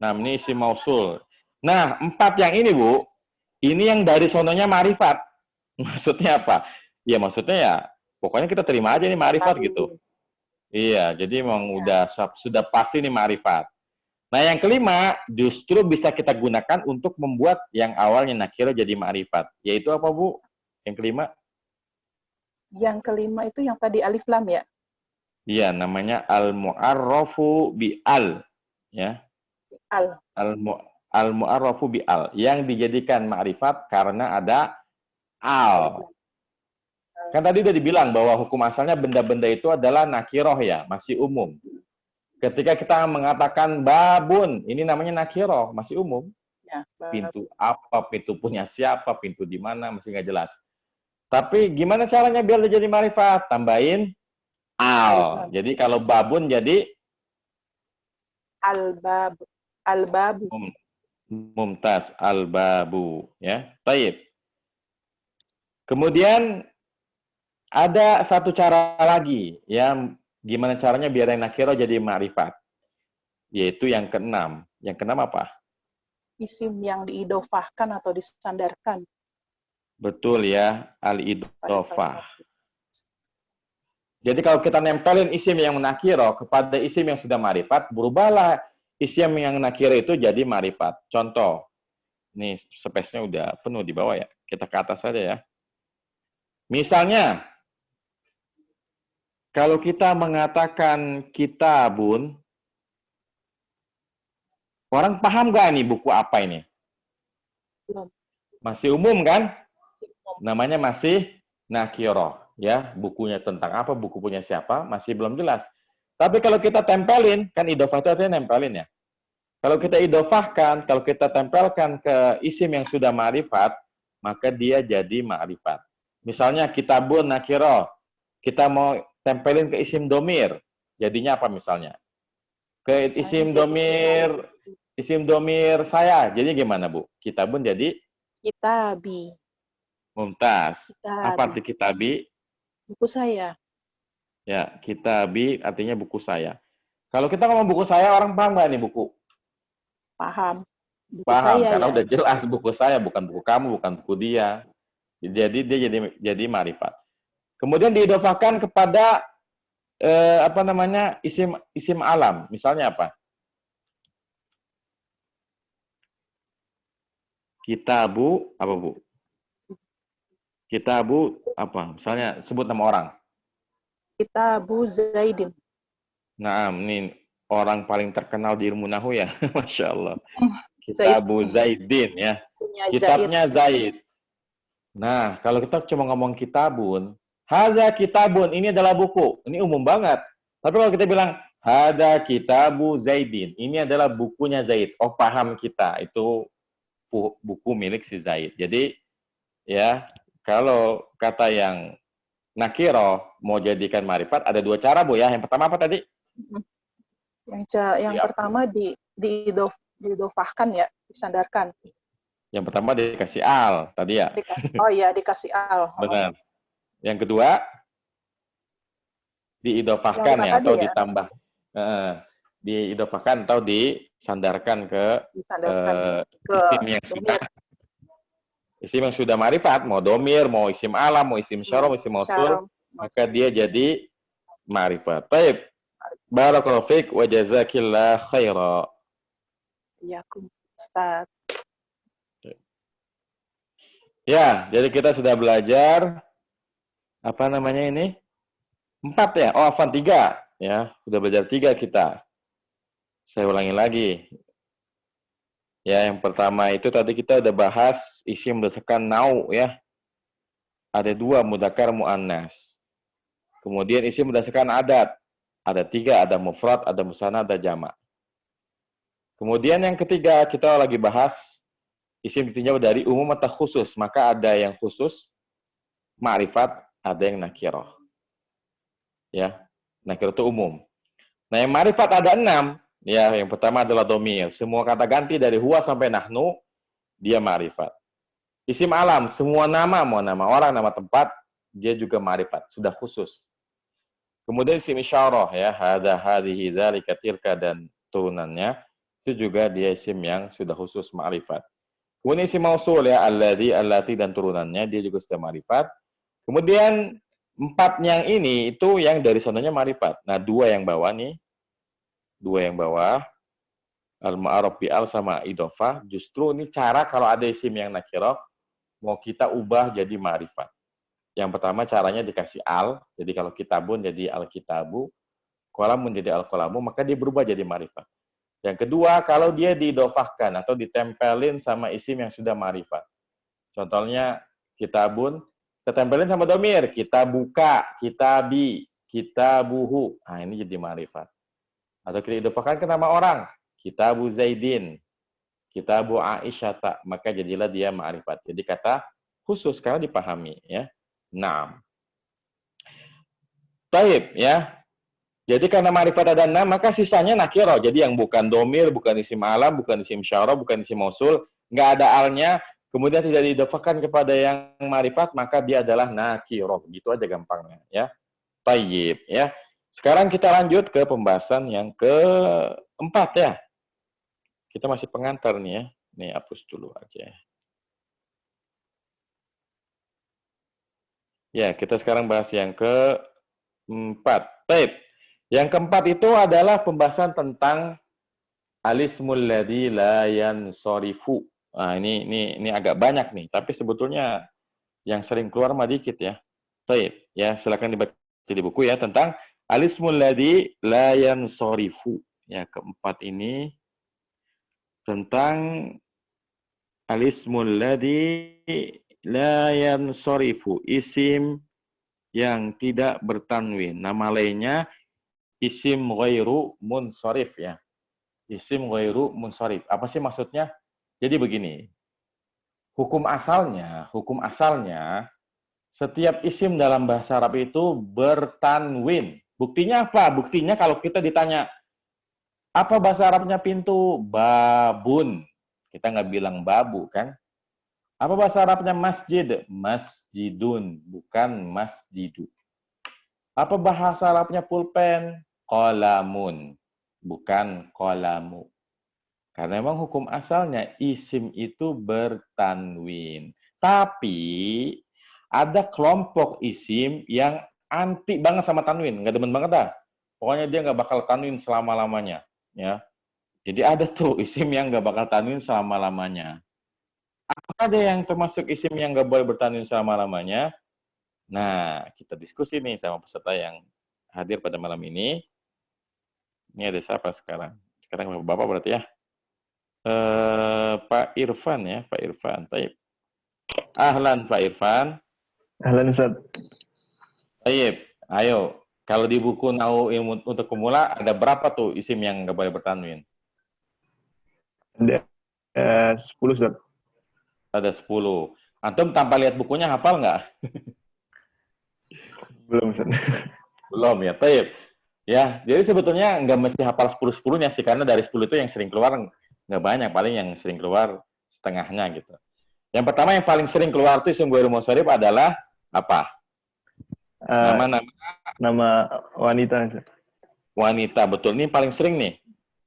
Nah, ini isim mausul. Nah, 4 yang ini, Bu, ini yang dari sononya ma'rifat. Maksudnya apa? Ya, maksudnya ya, pokoknya kita terima aja nih ma'rifat gitu. Iya, jadi memang sudah pasti nih ma'rifat. Nah, yang kelima, justru bisa kita gunakan untuk membuat yang awalnya nakiro jadi ma'rifat. Yaitu apa, Bu? Yang kelima? Yang kelima itu yang tadi alif lam ya? Iya, namanya al-mu'arrafu bi'al. Ya. Al. Al-mu'arrafu bi'al. Yang dijadikan ma'rifat karena ada al. Kan tadi udah dibilang bahwa hukum asalnya benda-benda itu adalah nakiroh ya, masih umum. Ketika kita mengatakan babun, ini namanya nakiroh, masih umum. Ya, Pintu apa, pintu punya siapa, pintu di mana, masih nggak jelas. Tapi gimana caranya biar dia jadi ma'rifat? Tambahin al. Jadi kalau babun jadi al-bab. Al-babu. Mumtaz, al-babu. Ya, taib. Kemudian ada satu cara lagi, ya, gimana caranya biar yang nakiro jadi ma'rifat. Yaitu yang keenam. Yang keenam apa? Isim yang diidofahkan atau disandarkan. Betul ya, al-idofah. Jadi kalau kita nempelin isim yang nakiro kepada isim yang sudah ma'rifat, berubahlah isim yang nakiro itu jadi ma'rifat. Contoh, nih space-nya udah penuh di bawah ya. Kita ke atas saja ya. Misalnya, kalau kita mengatakan kitabun, orang paham nggak nih buku apa ini? Belum. Masih umum kan? Namanya masih nakiro. Ya, bukunya tentang apa, buku punya siapa, masih belum jelas. Tapi kalau kita tempelin, kan idofah itu artinya nempelin ya. Kalau kita idofahkan, kalau kita tempelkan ke isim yang sudah ma'rifat, maka dia jadi ma'rifat. Misalnya kitabun nakiro, kita mau tempelin ke isim domir, jadinya apa misalnya? Ke isim domir saya, jadi gimana Bu? Kitabun jadi? Kitabi. Mumtaz. Kitabi. Apa arti kitabi? Buku saya. Ya, kitabi artinya buku saya. Kalau kita ngomong buku saya, orang paham nggak nih buku? Paham. Buku Paham, saya, karena ya. udah jelas buku saya, bukan buku kamu, bukan buku dia. Jadi dia jadi ma'rifat. Kemudian diidofahkan kepada isim alam. Misalnya apa? Kitabu apa Bu? Kitabu apa? Misalnya sebut nama orang. Kitabu Zaidin. Nah, ini orang paling terkenal di ilmu nahwu ya, Masya Allah. Kitabu Zaidin ya. Kitabnya Zaid. Nah, kalau kita cuma ngomong kitabun, hadza kitabun, ini adalah buku. Ini umum banget. Tapi kalau kita bilang hadza kitabu Zaidin, ini adalah bukunya Zaid. Oh, paham kita. Itu buku milik si Zaid. Jadi, ya, kalau kata yang nakiro mau jadikan ma'rifat, ada 2 cara, Bu ya. Yang pertama apa tadi? Yang pertama diidofahkan ya, disandarkan. Yang pertama dikasih al tadi ya. Dikasih al. Benar. Yang kedua diidofahkan ya atau ditambah. Diidofahkan atau disandarkan ke isim yang isim yang sudah ma'rifat, mau domir, mau isim alam, mau isim syara, mau isim mausul, maka dia jadi ma'rifat. Baik. Barakallahu fiik wa jazakillah khaira. Iyakum Ustaz. Ya, jadi kita sudah belajar apa namanya ini? 4 ya? Oh, afwan 3 ya. Sudah belajar 3 kita. Saya ulangi lagi. Ya, yang pertama itu tadi kita udah bahas isim berdasarkan nau ya. Ada 2 mudzakkar muannas. Kemudian isim berdasarkan adat. Ada 3, ada mufrad, ada musanna, ada jamak. Kemudian yang ketiga kita lagi bahas isim ditinjau dari umum atau khusus. Maka ada yang khusus, ma'rifat, ada yang nakiroh. Ya, nakiroh itu umum. Nah, yang ma'rifat ada 6. Ya, yang pertama adalah domir. Semua kata ganti dari huwa sampai nahnu, dia ma'rifat. Isim alam, semua nama, mau nama orang, nama tempat, dia juga ma'rifat, sudah khusus. Kemudian isim isyarah, ya, hadha, hadhihi, dzalika, tilka, dan turunannya, itu juga dia isim yang sudah khusus ma'rifat. Kemudian isim mausul, ya, alladzi, allati, dan turunannya, dia juga sudah ma'rifat. Kemudian 4 yang ini, itu yang dari sononya ma'rifat. Nah, 2 yang bawah nih, 2 yang bawah, al-ma'arab bi'al sama idofah, justru ini cara kalau ada isim yang nakirah, mau kita ubah jadi ma'rifat. Yang pertama caranya dikasih al, jadi kalau kitabun jadi al-kitabu, kolamun jadi al-kolamu, maka dia berubah jadi ma'rifat. Yang kedua, kalau dia diidofahkan atau ditempelin sama isim yang sudah ma'rifat. Contohnya, kitabun, kita tempelin sama domir, kita buka, kitabi, kitabuhu. Nah, ini jadi ma'rifat. Atau kita idofahkan ke nama orang, kitabu Zaidin, kitabu Aisyata, maka jadilah dia ma'rifat. Jadi kata khusus karena dipahami, ya. Naam. Taib, ya. Jadi karena ma'rifat ada 6, maka sisanya nakiro. Jadi yang bukan domir, bukan isim alam, bukan isim syarah, bukan isim mausul, nggak ada alnya, kemudian tidak didofahkan kepada yang ma'rifat, maka dia adalah nakiro. Gitu aja gampangnya, ya. Taib, ya. Sekarang kita lanjut ke pembahasan yang keempat, ya. Kita masih pengantar nih, ya. Nih, hapus dulu aja. Ya, kita sekarang bahas yang keempat. Baik. Yang keempat itu adalah pembahasan tentang alismul ladzi la yansarifu. Nah, ini agak banyak nih, tapi sebetulnya yang sering keluar mah dikit, ya. Baik, ya, silakan dibaca di buku, ya, tentang alismul ladzi la yansarifu. Ya, keempat ini tentang alismul ladzi la yansarifu, isim yang tidak bertanwin. Nama lainnya isim ghairu munsharif, ya. Isim ghairu munsharif. Apa sih maksudnya? Jadi begini. Hukum asalnya setiap isim dalam bahasa Arab itu bertanwin. Buktinya apa? Buktinya kalau kita ditanya apa bahasa Arabnya pintu? Babun. Kita nggak bilang babu, kan? Apa bahasa Arabnya masjid? Masjidun, bukan masjidu. Apa bahasa Arabnya pulpen? Qalamun, bukan qalamu. Karena memang hukum asalnya isim itu bertanwin. Tapi ada kelompok isim yang anti banget sama tanwin, nggak demen banget dah. Pokoknya dia nggak bakal tanwin selama-lamanya, ya. Jadi ada tuh isim yang nggak bakal tanwin selama-lamanya. Apa saja yang termasuk isim yang nggak boleh bertanwin selama-lamanya? Nah, kita diskusi nih sama peserta yang hadir pada malam ini. Ini ada siapa sekarang? Sekarang Bapak berarti, ya. Pak Irfan, ya, Pak Irfan. Taib. Ahlan Pak Irfan. Ahlan Ustaz. Taib. Ayo, kalau di buku Nahwu Ilmu untuk Pemula ada berapa tuh isim yang nggak boleh bertanwin? Ada 10 Ustaz. Ada 10. Antum tanpa lihat bukunya hafal nggak? Belum Ustaz. Belum, ya. Taib. Ya, jadi sebetulnya nggak mesti hafal 10-10-nya sih, karena dari 10 itu yang sering keluar nggak banyak, paling yang sering keluar setengahnya gitu. Yang pertama yang paling sering keluar itu isim ghairu munsharif adalah apa? Nama wanita. Ustaz. Wanita, betul. Ini paling sering nih.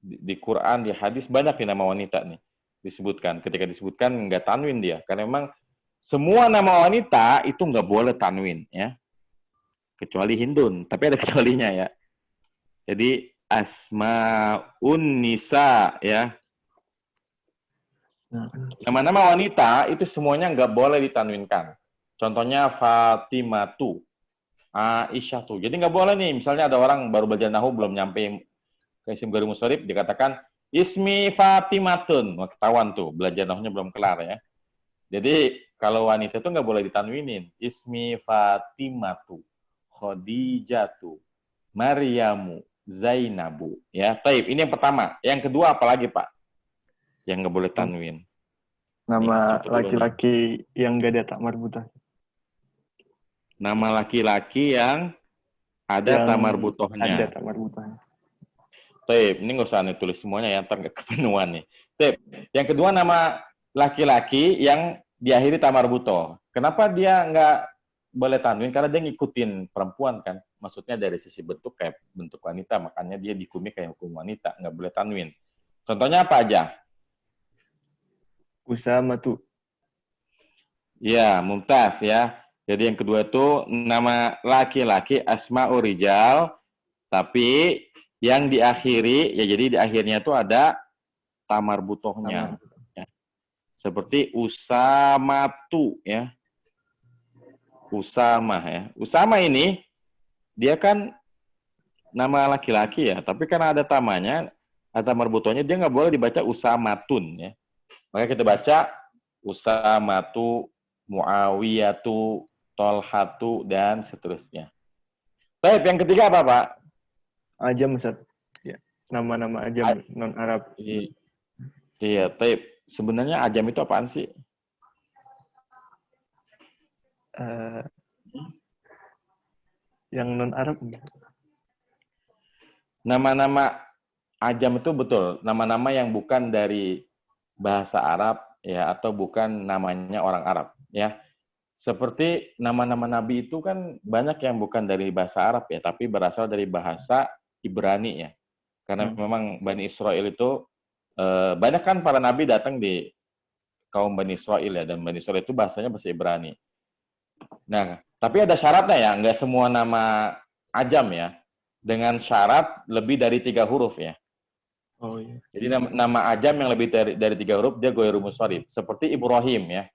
Di Quran, di hadis, banyak nih nama wanita nih disebutkan. Ketika disebutkan nggak tanwin dia, karena memang semua nama wanita itu nggak boleh tanwin, ya. Kecuali Hindun, tapi ada kecualinya, ya. Jadi asmaun nisa, ya. Nama-nama wanita itu semuanya nggak boleh ditanwinkan. Contohnya Fatimatu, Aisyah tuh. Jadi nggak boleh nih, misalnya ada orang baru belajar nahwu belum nyampe ke isim ghairu munsharif, dikatakan ismi Fatimatun. Wah, ketahuan tuh, belajar nahwunya belum kelar, ya. Jadi kalau wanita itu nggak boleh ditanwinin. Ismi Fatimatu, Khadijatu, Maryamu, Zainabu. Ya, taib. Ini yang pertama. Yang kedua apalagi, Pak? Yang nggak boleh tanwin. Nama laki-laki yang nggak ada tak marbutah. Nama laki-laki yang ada Yang tamar butohnya. Ada tamar butohnya. Tep, ini nggak usah ditulis semuanya ya, ntar nggak kepenuhan nih. Tep, yang kedua nama laki-laki yang diakhiri tamar butoh. Kenapa dia nggak boleh tanwin? Karena dia ngikutin perempuan kan. Maksudnya dari sisi bentuk kayak bentuk wanita, makanya dia dihukumi kayak hukum wanita, nggak boleh tanwin. Contohnya apa aja? Usama tuh. Ya, mumtaz ya. Jadi yang kedua itu nama laki-laki asma'ur rijal, tapi yang diakhiri, ya jadi di akhirnya itu ada tamar butohnya. Ya. Seperti usamatu ya. Usama ya. Usama ini dia kan nama laki-laki ya, tapi karena ada tamanya, ada tamar butohnya, dia nggak boleh dibaca usamatun ya. Makanya kita baca usamatu, muawiyatu, tolhatu, dan seterusnya. Baik, yang ketiga apa, Pak? Ajam, Ustaz. Ya. Nama-nama ajam non-Arab. Iya, tape. Sebenarnya ajam itu apaan sih? Yang non-Arab. Nama-nama ajam itu betul. Nama-nama yang bukan dari bahasa Arab, ya, atau bukan namanya orang Arab, ya. Seperti nama-nama nabi itu kan banyak yang bukan dari bahasa Arab ya, tapi berasal dari bahasa Ibrani ya. Karena memang Bani Israel itu banyak kan para nabi datang di kaum Bani Israel ya, dan Bani Israel itu bahasanya bahasa Ibrani. Nah, tapi ada syaratnya ya, nggak semua nama ajam ya, dengan syarat lebih dari 3 huruf ya. Oh iya. Jadi nama ajam yang lebih dari 3 huruf dia ghairu musharif, seperti Ibrahim ya.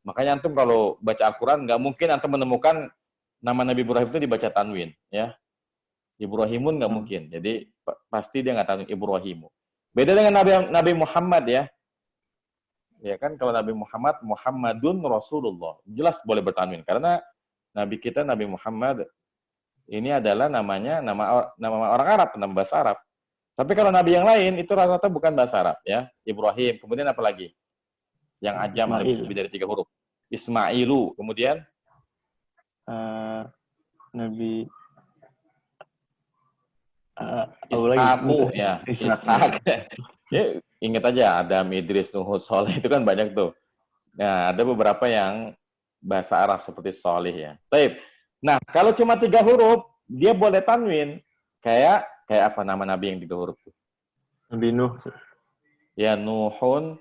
Makanya antum kalau baca Al-Quran, nggak mungkin antum menemukan nama Nabi Ibrahim itu dibaca tanwin, ya. Ibrahimun nggak mungkin. Jadi pasti dia nggak tanwin Ibrahimu. Beda dengan Nabi Muhammad ya. Ya kan kalau Nabi Muhammad, Muhammadun Rasulullah. Jelas boleh bertanwin. Karena Nabi kita, Nabi Muhammad, ini adalah namanya nama orang Arab, nama bahasa Arab. Tapi kalau Nabi yang lain, itu rata-rata bukan bahasa Arab. Ya. Ibrahim, kemudian apa lagi? Yang ajam lebih dari 3 huruf. Ismailu, kemudian Nabi Ishaqu ya, Ishaq. Ya, ingat aja Adam, Idris, Nuh, Soleh itu kan banyak tuh. Nah, ada beberapa yang bahasa Arab seperti Soleh ya. Baik. Nah, kalau cuma 3 huruf, dia boleh tanwin. Kayak apa nama Nabi yang 3 huruf tuh? Nabi Nuh. Ya, Nuhun,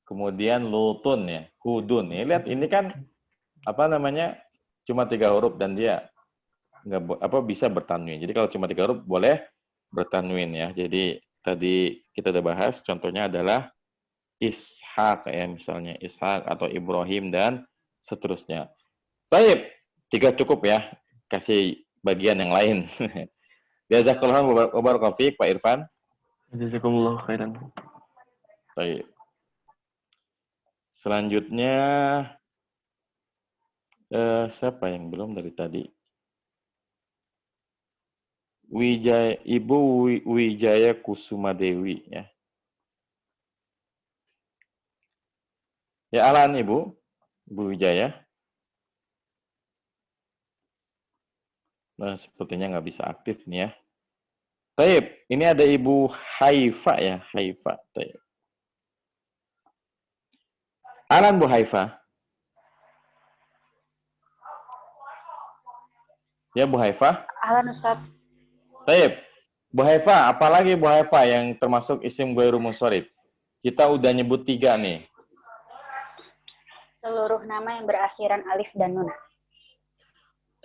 kemudian Lutun ya, Hudun. Ya, lihat ini kan apa namanya? Cuma 3 huruf dan dia bisa bertanwin. Jadi kalau cuma 3 huruf boleh bertanwin ya. Jadi tadi kita udah bahas contohnya adalah Ishaq ya, misalnya Ishaq atau Ibrahim dan seterusnya. Baik, 3 cukup ya. Kasih bagian yang lain. Jazakallahu wabarakatuh fiik, Pak Irfan. Jazakumullah khairan. Baik. Selanjutnya siapa yang belum dari tadi? Ibu Wijaya Kusuma Dewi ya. Ya, ahlan Ibu Wijaya. Nah, sepertinya nggak bisa aktif nih ya. Taib, ini ada Ibu Haifa ya, Haifa. Taib. Ahlan Bu Haifa. Ya Bu Haifa. Ahlan Ustaz. Taib. Bu Haifa, apalagi Bu Haifa yang termasuk isim ghairu munsharif? Kita udah nyebut 3 nih. Seluruh nama yang berakhiran alif dan nun.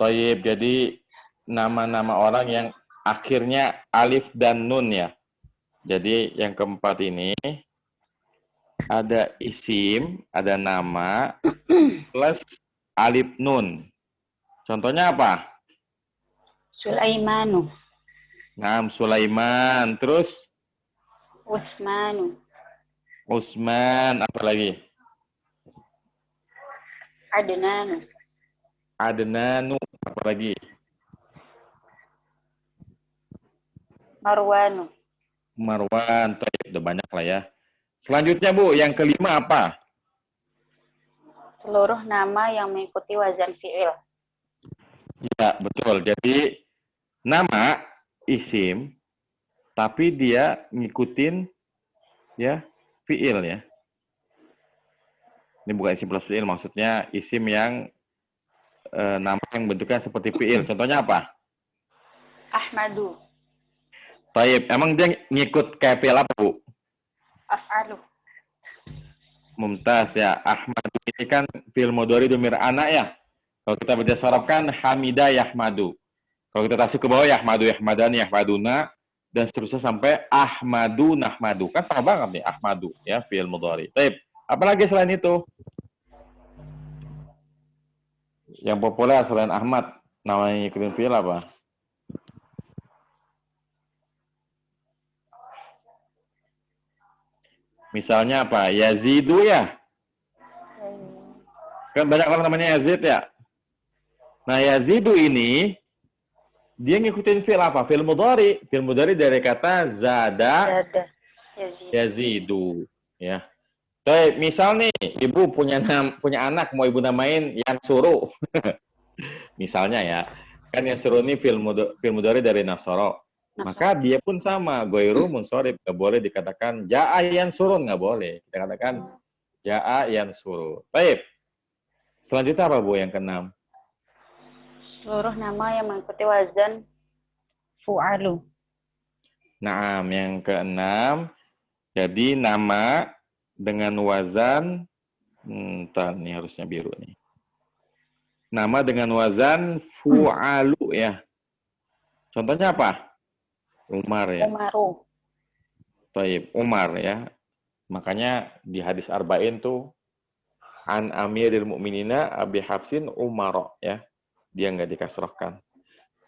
Taib, jadi nama-nama orang yang akhirnya alif dan nun ya. Jadi yang keempat ini ada isim, ada nama, plus alif nun. Contohnya apa? Sulaimanu. Nah, Sulaiman. Terus? Usmanu. Usman. Apa lagi? Adnanu. Adnanu. Apa lagi? Marwanu. Marwan. Udah banyak lah ya. Selanjutnya Bu, yang kelima apa? Seluruh nama yang mengikuti wazan fi'il. Ya, betul. Jadi nama isim tapi dia ngikutin ya fiil ya. Ini bukan isim plus fiil, maksudnya isim yang nama yang bentuknya seperti fiil. Contohnya apa? Ahmadu. Taib. Emang dia ngikut kayak fiil apa, Bu? Af'alu. Mumtaz ya. Ahmadu ini kan fiil mudhari dhamir ana ya. Kalau kita baca sorobkan hamida yahmadu. Kalau kita tasuk ke bawah yahmadu yahmadani yahmaduna dan seterusnya sampai ahmadu nahmadu. Kan sama banget nih ahmadu ya fiil mudhari. Taib. Apalagi selain itu? Yang populer selain Ahmad, namanya ngikutin fiil apa? Misalnya apa? Yazidu ya? Kan banyak orang namanya Yazid ya? Nah, Yazidu ini, dia ngikutin fiil apa? Fiil mudhari. Fiil mudhari dari kata zada yazidu. Ya. Baik, misal nih, ibu punya anak, mau ibu namain yang suruh. Misalnya ya, kan yang suruh ini fi'il mudhari dari nasara. Maka dia pun sama, ghairu munsharif, nggak boleh dikatakan ja'a yansurun, nggak boleh. Kita katakan ja'a yansuru. Baik. Selanjutnya apa, Bu, yang keenam? Seluruh nama yang mengikuti wazan fu'alu. Nah, yang keenam, jadi nama dengan wazan, ntar nih harusnya biru nih. Nama dengan wazan fu'alu ya. Contohnya apa? Umar ya. Umaru. Taib, Umar ya. Makanya di hadis arba'in tuh an amiril mu'minina Abi Hafsin Umar ya. Dia nggak dikasrohkan.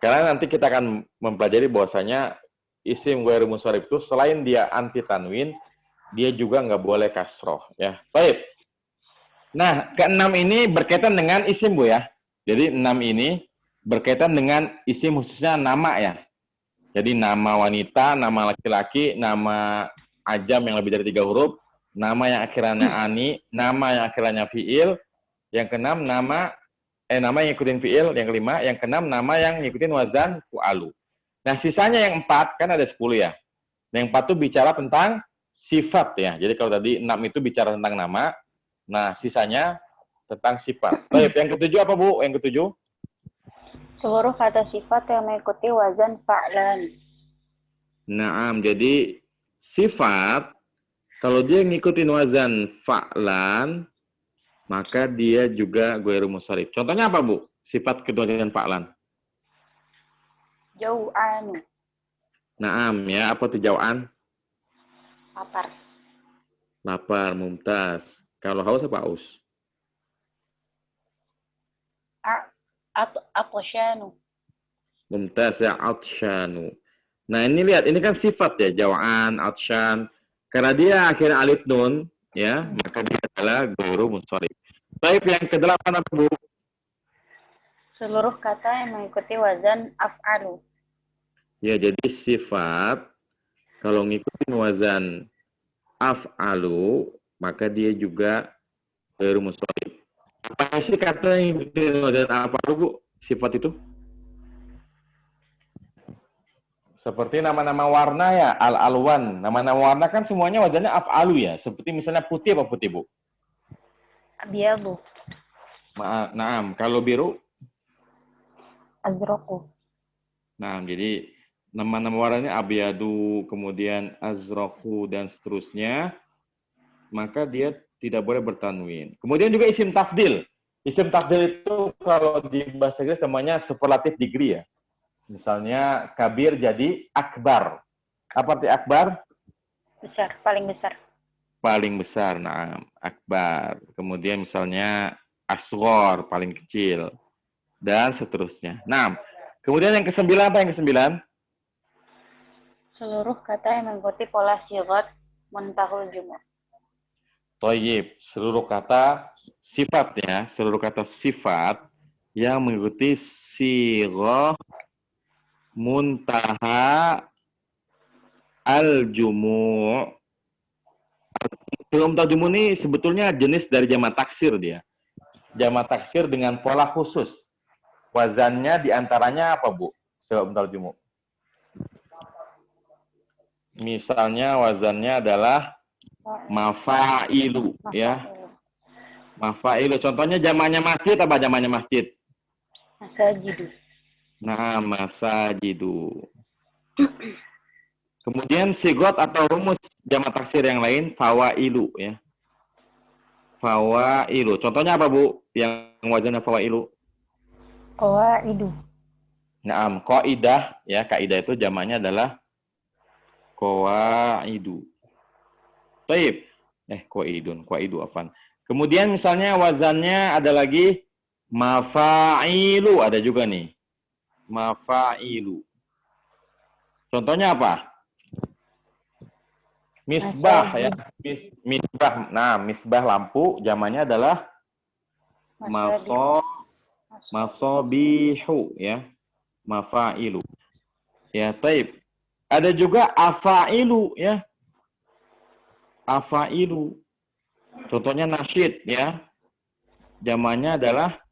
Karena nanti kita akan mempelajari bahwasanya isim ghairu munsharif itu selain dia anti tanwin, dia juga nggak boleh kasroh ya. Baik. Nah, keenam ini berkaitan dengan isim, Bu ya. Jadi 6 ini berkaitan dengan isim khususnya nama ya. Jadi nama wanita, nama laki-laki, nama ajam yang lebih dari 3 huruf, nama yang akhirnya ani, nama yang akhirnya fiil, yang keenam nama yang ngikutin fiil, yang kelima, yang keenam nama yang ngikutin wazan fu'alu. Nah, sisanya yang 4 kan ada 10 ya. Yang 4 itu bicara tentang sifat ya. Jadi kalau tadi 6 itu bicara tentang nama, nah sisanya tentang sifat. Baik, yang ketujuh apa, Bu? Yang ketujuh? Seluruh kata sifat yang mengikuti wazan fa'lan. Naam, jadi sifat kalau dia ngikutin wazan fa'lan, maka dia juga ghairu munsharif. Contohnya apa, Bu? Sifat kedua dengan fa'lan. Jau'anu. Naam, ya. Apa tuh jau'an? Lapar. Lapar, mumtaz. Kalau haus apa aus? Atoshanu. Mumtaz ya, atshanu. Nah, ini lihat, ini kan sifat ya, jawaan, atshan. Karena dia akhirnya alif nun, ya, maka dia adalah ghairu munsharif. Baik, yang ke-8 apa, Bu? Seluruh kata yang mengikuti wazan af'alu. Ya, jadi sifat kalau ngikutin wazan af'alu, maka dia juga ghairu munsharif. Apa sih kata yang ngikutin wazan af'alu, Bu? Sifat itu? Seperti nama-nama warna ya, al-alwan. Nama-nama warna kan semuanya wazannya af'alu ya. Seperti misalnya putih apa putih, Bu? Abyadu. Naam, kalau biru? Azraku. Nah, jadi nama-nama warnanya abyadu, kemudian azraku, dan seterusnya. Maka dia tidak boleh bertanwin. Kemudian juga isim tafdil. Isim tafdil itu kalau di bahasa Inggris namanya superlatif degree ya. Misalnya kabir jadi akbar. Apa arti akbar? Besar, paling besar. Paling besar, nah akbar. Kemudian misalnya asghar, paling kecil. Dan seterusnya. Nah, kemudian yang ke-9 apa yang ke-9? Seluruh kata yang mengikuti pola sigat muntahul jumu'. Thayyib, seluruh kata sifat ya, seluruh kata sifat yang mengikuti sighah muntaha al-jumu'. Muntaha al-jumu' ini sebetulnya jenis dari jamak taksir dia. Jamak taksir dengan pola khusus. wazannya diantaranya apa, Bu? Sebab tarjumu. Misalnya wazannya adalah mafa'ilu, ya. Mafa'ilu. Contohnya jamannya masjid apa jamannya masjid? Masajidu. Nah, masajidu. Kemudian sigot atau rumus jamak taksir yang lain fawailu, ya. Fawailu. Contohnya apa, Bu? Yang wazannya fawailu? Qawaidu. Naam, qaidah, ya. Kaidah itu jamaknya adalah qawaidu. Baik. Qaidu afan. Kemudian misalnya wazannya ada lagi mafa'ilu, ada juga nih. Mafa'ilu. Contohnya apa? Misbah, ya. Misbah. Nah, misbah lampu zamannya adalah masobihu, ya. Mafa'ilu. Ya, taib. Ada juga afa'ilu, ya. Afa'ilu. Contohnya nasyid, ya. Zamannya adalah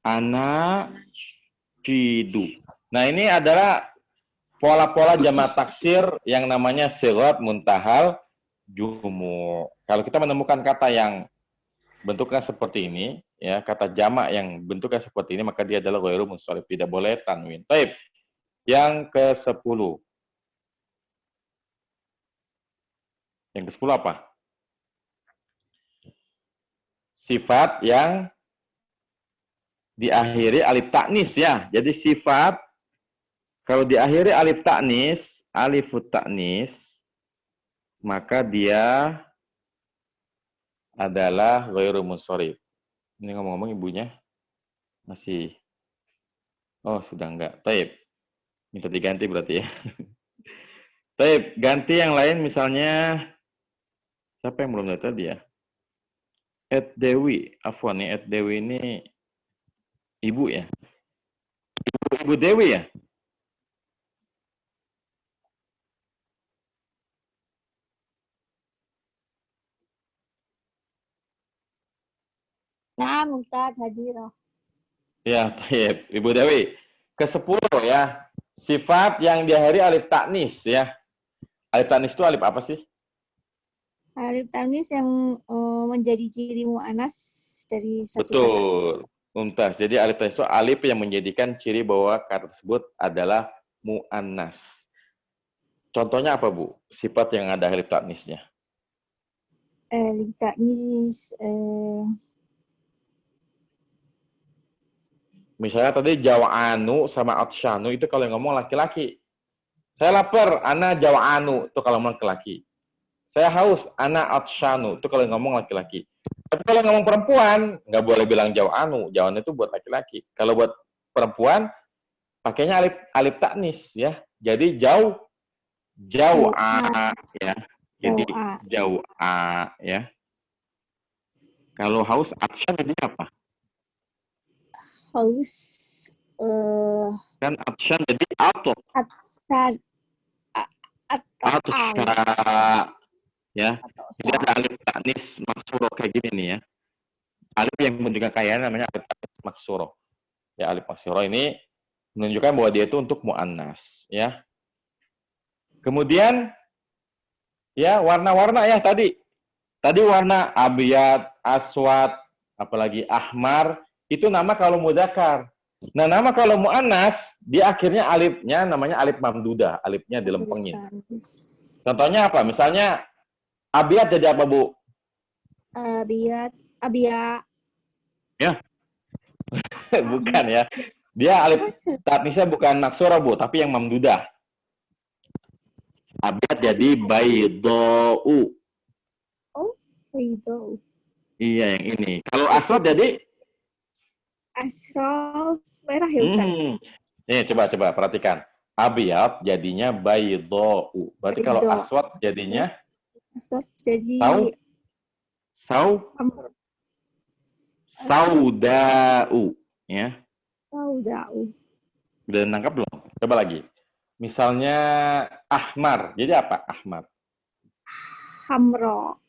anasyidu. Nah, ini adalah pola-pola jamak taksir yang namanya sigat muntahal jumu. Kalau kita menemukan kata yang bentuknya seperti ini, ya, kata jamak yang bentuknya seperti ini, maka dia adalah ghairu munsharif, tidak boleh tanwin. Baik. Yang ke-10. Yang ke-10 apa? Sifat yang diakhiri alif taknis, ya. Jadi sifat kalau diakhiri alif taknis, alifut taknis, maka dia adalah ghairu munsharif. Ini ngomong-ngomong ibunya masih, oh sudah enggak. Taib. Minta diganti berarti, ya. Taib, ganti yang lain misalnya, siapa yang belum lihat tadi, ya? Ed Dewi, afwan nih, Ed Dewi ini ibu, ya? Ibu Dewi, ya? Nah, Ustaz hadir. Ya, taib. Ibu Dewi. Ke-10, ya. Sifat yang diakhiri alif taknis, ya. Alif taknis itu alif apa sih? Alif tanis yang menjadi ciri mu'anas dari satu Betul. Mumtaz. Jadi alif taknis itu alif yang menjadikan ciri bahwa kata tersebut adalah mu'annas. Contohnya apa, Bu? Sifat yang ada alif taknisnya. Alif tanis Misalnya tadi jawa'anu sama atsyanu itu kalau yang ngomong laki-laki. Saya lapar, ana jawa'anu, itu kalau ngomong laki-laki. Saya haus, ana atsyanu, itu kalau yang ngomong laki-laki. Tapi kalau ngomong perempuan, nggak boleh bilang jawa'anu. Jawa'anu itu buat laki-laki. Kalau buat perempuan, pakainya alif taknis, ya. Jadi jau'a, ya. Jadi jau'a, ya. Kalau haus, atsyan jadi apa? haus Kan atsyan jadi atop. atsan atau Ya. Jadi ada alif taknis maksuro kayak gini nih, ya. Alif yang menunjukkan kayaan namanya alif taknis maksuro. Ya, alif maksuro ini menunjukkan bahwa dia itu untuk muannas, ya. Kemudian ya warna-warna, ya, tadi warna abiyat, aswad, apalagi ahmar, itu nama kalau mudzakkar. Nah, nama kalau muannas, dia akhirnya alifnya namanya alif mamdudah, alifnya dilempengin. Contohnya apa? Misalnya abiyat jadi apa, Bu? Abia. Ya. Bukan, ya. Dia alif taknisnya bukan maksura, Bu, tapi yang mamdudah. Abiyat jadi baydau. Oh, baydau. Iya, yang ini. Kalau aswad jadi Asraf merah, ya, Ustaz? Nih, coba perhatikan. Abiyat jadinya baydau. Berarti kalau aswad jadinya Asraf jadi saudau, ya. Saudau. Udah nangkap belum? Coba lagi. Misalnya ahmar, jadi apa ahmar? Hamro.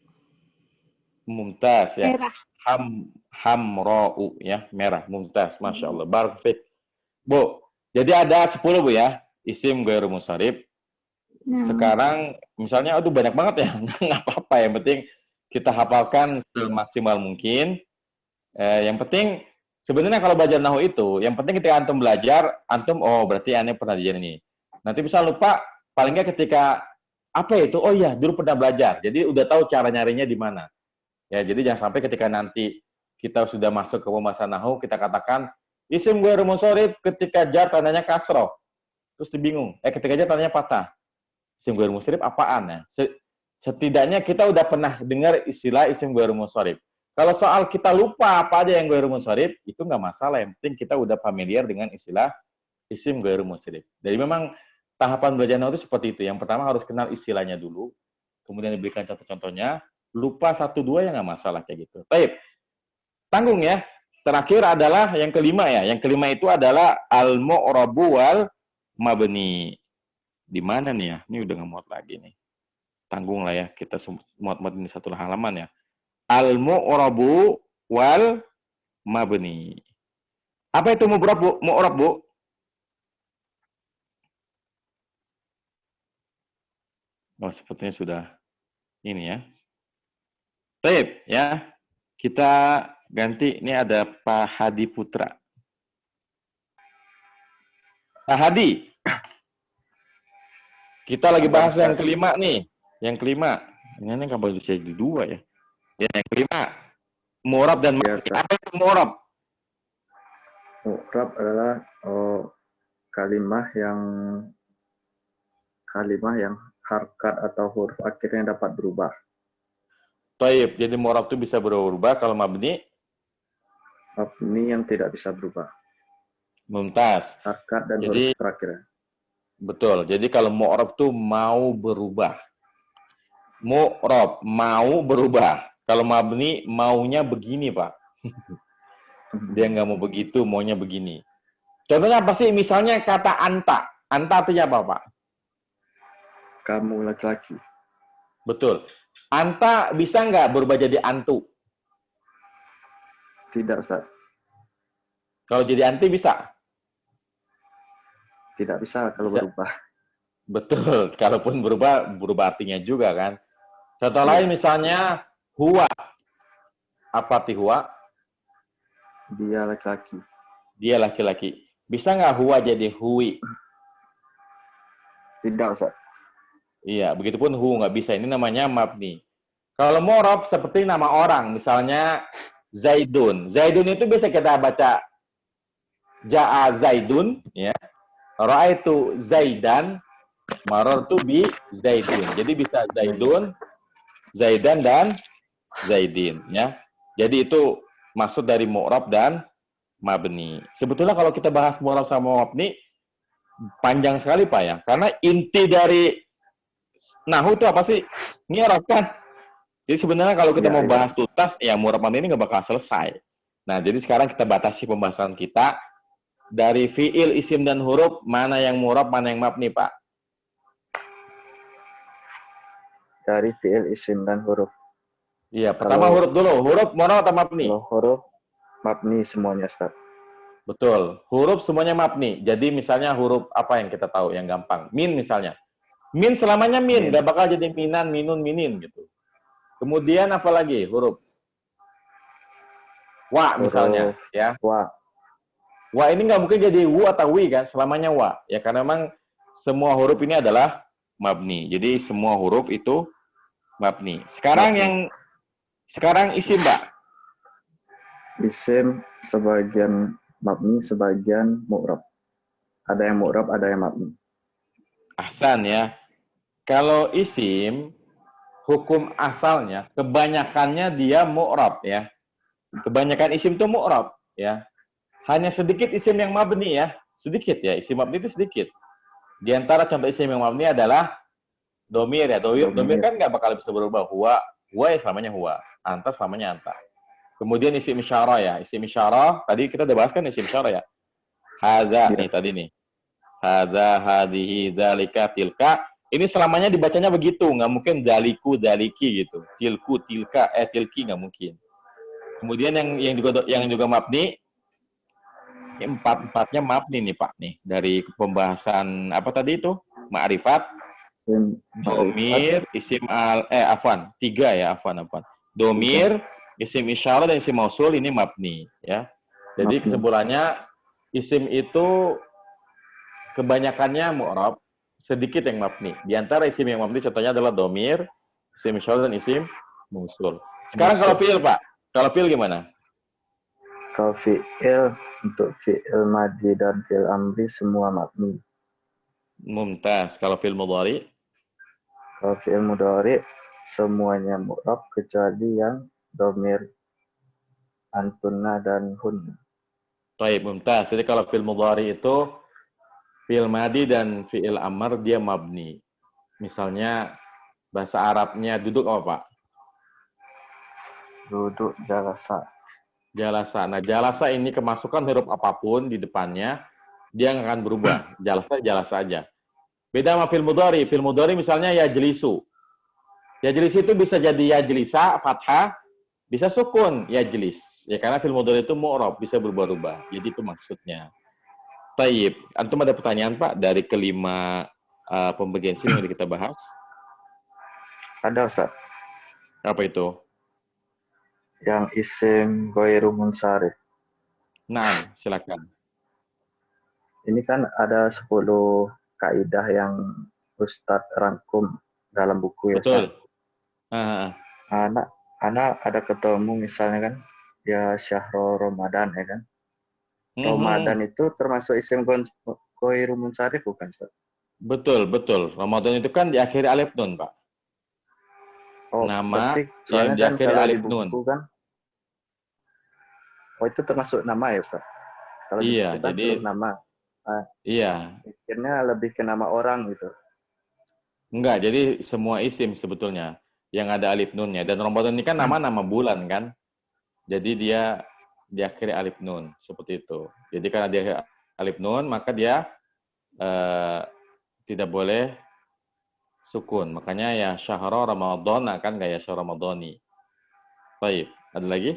Mumtaz, ya. Merah. Hamra'u, ya, merah. Mumtaz, Masya Allah. Barak fiik. Bu, jadi ada 10 Bu ya, isim ghairu munsharif. Nah, Sekarang misalnya aduh banyak banget ya, nggak apa-apa, yang penting kita hafalkan semaksimal mungkin. Yang penting sebenarnya kalau belajar nahwu itu, yang penting ketika antum belajar, antum oh berarti aneh pernah belajar ini. Nanti bisa lupa, paling nggak ketika apa itu? Oh iya, dulu pernah belajar. Jadi udah tahu cara nyarinya di mana. Ya, jadi jangan sampai ketika nanti kita sudah masuk ke pembahasan nahwu, kita katakan isim ghairu munsharif ketika jar tandanya kasroh. Terus bingung. Ketika jar tandanya patah. Isim ghairu munsharif apaan ya? Setidaknya kita udah pernah dengar istilah isim ghairu munsharif. Kalau soal kita lupa apa aja yang ghairu munsharif, itu nggak masalah. Yang penting kita udah familiar dengan istilah isim ghairu munsharif. Jadi memang tahapan belajar nahwu itu seperti itu. Yang pertama harus kenal istilahnya dulu, kemudian diberikan contoh-contohnya. Lupa 1-2 ya nggak masalah kayak gitu. Baik, tanggung ya. Terakhir adalah yang kelima ya. Yang kelima itu adalah al-mu'rabu wal mabni. Di mana nih ya? Ini udah nggak muat lagi nih. Tanggung lah ya. Kita muat-muat ini satu halaman ya. Al-mu'rabu wal mabni. Apa itu mu'rab Bu? Mu'rab Bu? Oh, sepertinya sudah ini ya. Baik, ya. Kita ganti, ini ada Pak Hadi Putra. Pak Hadi. Kita lagi bahas yang kelima nih. Yang kelima. Ini kan baru saya di 2 ya. Ya, yang kelima. Mu'rab dan mabni. Apa itu mu'rab? Mu'rab adalah kalimah yang harkat atau huruf akhirnya dapat berubah. Baik, jadi mu'rab itu bisa berubah. Kalau mabni? Mabni yang tidak bisa berubah. Mumtaz. Harkat dan Jadi, huruf terakhir. betul. Jadi kalau mu'rab itu mau berubah. Mu'rab mau berubah. Kalau mabni maunya begini, Pak. Dia nggak mau begitu, maunya begini. Contohnya apa sih? Misalnya kata anta. Anta artinya apa, Pak? Kamu laki-laki. Betul. Anta bisa nggak berubah jadi antu? Tidak, Ustaz. Kalau jadi anti bisa? Tidak bisa kalau berubah. Betul. Kalaupun berubah artinya juga kan. Contoh lain misalnya huwa. Apa arti huwa? Dia laki-laki. Dia laki-laki. Bisa nggak huwa jadi hui? Tidak, Ustaz. Iya, begitupun hu nggak bisa. Ini namanya mabni. Kalau mu'rab seperti nama orang, misalnya Zaidun. Zaidun itu bisa kita baca Ja'a Zaidun, ya. Ra'aitu Zaidan, marartu bi Zaidun. Jadi bisa Zaidun, Zaidan dan Zaidin, ya. Jadi itu maksud dari mu'rab dan mabni. Sebetulnya kalau kita bahas mu'rab sama mabni panjang sekali Pak ya. Karena inti dari nahwu itu apa sih? I'rab kan? Jadi sebenarnya kalau kita mau bahas tuntas, ya mu'rab mabni ini nggak bakal selesai. Nah, jadi sekarang kita batasi pembahasan kita dari fi'il, isim, dan huruf, mana yang mu'rab, mana yang mabni, Pak? Dari fi'il, isim, dan huruf. Iya, pertama huruf dulu. Huruf mu'rab atau mabni? Huruf mabni semuanya, Ustaz. Betul. Huruf semuanya mabni. Jadi misalnya huruf apa yang kita tahu, yang gampang? Min misalnya. Min selamanya min, nggak bakal jadi minan, minun, minin gitu. Kemudian apa lagi huruf? Wa misalnya, ya. Wa. Wa ini nggak mungkin jadi wu atau wi kan, selamanya wa. Ya karena memang semua huruf ini adalah mabni. Jadi semua huruf itu mabni. Sekarang isim, Mbak. Isim sebagian mabni, sebagian mu'rab. Ada yang mu'rab, ada yang mabni. Ahsan ya. Kalau isim, hukum asalnya, kebanyakannya dia mu'rab ya. Kebanyakan isim itu mu'rab ya. Hanya sedikit isim yang mabni ya. Sedikit ya, isim mabni itu sedikit. Di antara contoh isim yang mabni adalah domir ya. Domir kan nggak bakal bisa berubah. Huwa ya selamanya huwa. Anta selamanya anta. Kemudian isim isyarah ya. Isim isyarah, tadi kita udah bahas kan isim isyarah ya. Hadza nih tadi nih. Hadza, hadihi, dzalika, tilka. Ini selamanya dibacanya begitu, nggak mungkin daliku, daliki gitu. Tilku, tilka, tilki nggak mungkin. Kemudian yang juga mabni, Empat-empatnya mabni nih Pak nih dari pembahasan apa tadi itu? Ma'rifat, Isim domir, isim afwan, 3 ya, afwan. Domir, isim isyarah dan isim mausul ini mabni ya. Jadi Mabni. kesimpulannya isim itu kebanyakannya mu'rab, sedikit yang mabni. Di antara isim yang mabni contohnya adalah domir, isim isyarah dan isim mausul. Sekarang kalau fi'il Pak, kalau fi'il gimana? Kalau fi'il, untuk fi'il madhi dan fi'il amri semua mabni. Mumtaz. Kalau fi'il mudhari? Kalau fi'il mudhari semuanya mu'rab kecuali yang domir antunna dan hunna. Baik, mumtaz. Jadi kalau fi'il mudhari itu fi'il madhi dan fi'il amr dia mabni. Misalnya bahasa Arabnya duduk apa Pak? Duduk jalasa. Jalasa. Nah, jalasa ini kemasukan huruf apapun di depannya, dia nggak akan berubah. Jalasa aja. Beda sama fi'il mudhari. Fi'il mudhari misalnya yajlisu. Yajlis itu bisa jadi yajlisa, fathah, bisa sukun, yajlis. Ya karena fi'il mudhari itu mu'rab, bisa berubah-ubah. Jadi itu maksudnya. Taib. Antum ada pertanyaan Pak dari kelima pembagian sini yang kita bahas? Ada Ustaz. Apa itu? Yang isim ghairu munsharif. Nah, silakan. Ini kan ada 10 kaidah yang Ustadz rangkum dalam buku ya Ustadz. Betul. Anak ada ketemu misalnya kan, ya syahro Ramadan ya kan. Ramadan itu termasuk isim ghairu munsharif bukan Ustadz? Betul, betul. Ramadan itu kan diakhiri alif nun, Pak. Oh, Nama soalnya yang kan diakhiri kalau alif di nun. buku kan, oh itu termasuk nama ya Ustaz? Kalau di Iya, buku kan jadi seluruh nama. iya. Mikirnya lebih ke nama orang gitu. Enggak, jadi semua isim sebetulnya yang ada alif nunnya. Dan Ramadan ini kan nama-nama bulan kan. Jadi dia diakhiri alif nun seperti itu. Jadi karena dia alif nun, maka dia tidak boleh sukun. Makanya ya syahra Ramadan kan kayak syahra Ramadhani. Baik, ada lagi?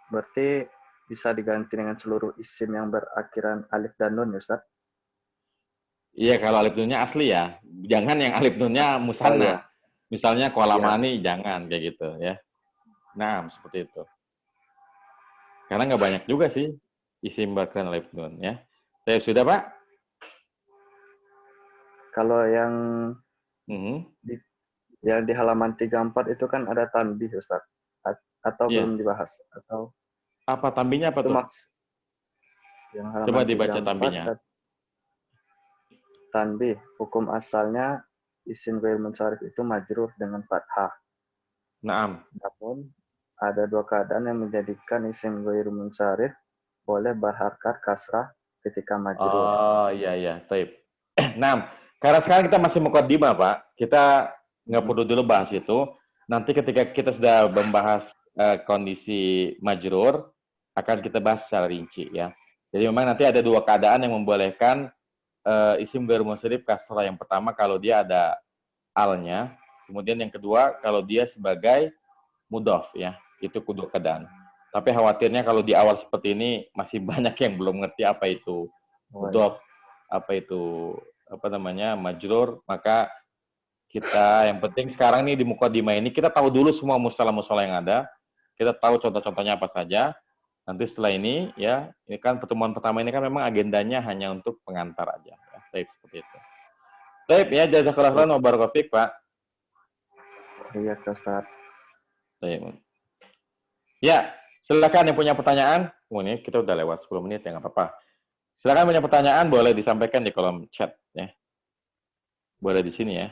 Berarti bisa diganti dengan seluruh isim yang berakhiran alif dan nun ya Ustaz? Iya, kalau alif nunnya asli ya. Jangan yang alif nunnya musanna. Oh, iya. Misalnya kolamani, jangan kayak gitu ya. Nah, seperti itu. Karena nggak banyak juga sih isim berakhiran alif nun ya. Saya sudah Pak? Kalau yang di halaman 34 itu kan ada tanbih Ustaz. Atau belum dibahas? Atau apa tanbihnya apa tuh? Yang Coba dibaca tanbihnya. Tanbih, hukum asalnya isim ghairu munsharif itu majrur dengan fathah. Naam. Namun ada dua keadaan yang menjadikan isim ghairu munsharif boleh berharkat kasrah ketika majrur. Oh iya, taib. Naam. Karena sekarang kita masih muqaddimah Pak, kita nggak perlu dulu bahas itu. Nanti ketika kita sudah membahas kondisi majrur, akan kita bahas secara rinci ya. Jadi memang nanti ada dua keadaan yang membolehkan isim ghairu munsharif kasrah. Yang pertama kalau dia ada alnya, kemudian yang kedua kalau dia sebagai mudhaf ya, itu kedua keadaan. Tapi khawatirnya kalau di awal seperti ini masih banyak yang belum ngerti apa itu mudhaf, apa itu majrur, maka kita yang penting sekarang nih di muqaddimah ini kita tahu dulu semua mustalah-mustalah yang ada, kita tahu contoh-contohnya apa saja. Nanti setelah ini ya, ini kan pertemuan pertama ini kan memang agendanya hanya untuk pengantar aja ya. Baik, seperti itu. Baik ya, jazakallahu khairan wa barakallahu fiik, Pak. Iya, Ustaz. Baik. Ya, silakan yang punya pertanyaan. Oh, ini kita udah lewat 10 menit ya, nggak apa-apa. Silakan punya pertanyaan boleh disampaikan di kolom chat ya. Boleh di sini ya.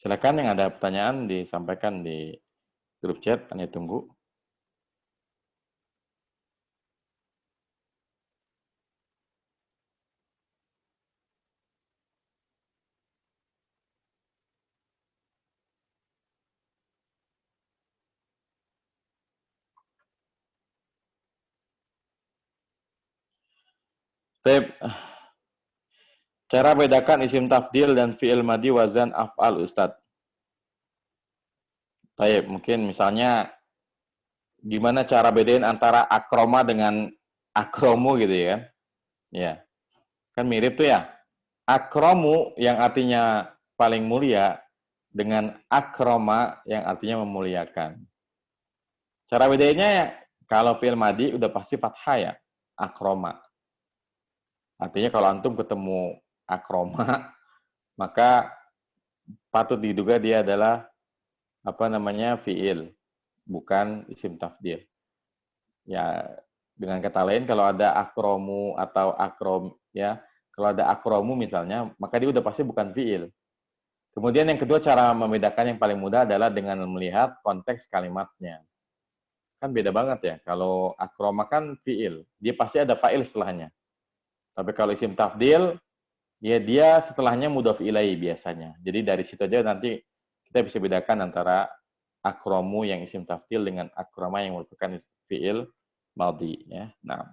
Silakan yang ada pertanyaan disampaikan di grup chat, kami tunggu. Tep. Cara bedakan isim tafdil dan fi'il madi wazan af'al, Ustadz. Baik, mungkin misalnya gimana cara bedain antara akroma dengan akromu gitu ya kan? Ya. Kan mirip tuh ya. Akromu yang artinya paling mulia dengan akroma yang artinya memuliakan. Cara bedainnya ya, kalau fi'il madi udah pasti fathah ya, akroma. Artinya kalau antum ketemu akroma, maka patut diduga dia adalah apa namanya fi'il, bukan isim tafdil. Ya, dengan kata lain kalau ada akromu atau akrom ya, kalau ada akromu misalnya, maka dia udah pasti bukan fi'il. Kemudian yang kedua, cara membedakan yang paling mudah adalah dengan melihat konteks kalimatnya. Kan beda banget ya. Kalau akroma kan fi'il, dia pasti ada fa'il setelahnya. Tapi kalau isim tafdil, ya dia setelahnya mudhaf ilaihi biasanya. Jadi dari situ aja nanti kita bisa bedakan antara akromu yang isim tafdil dengan akroma yang merupakan fi'il madhi ya. Nah.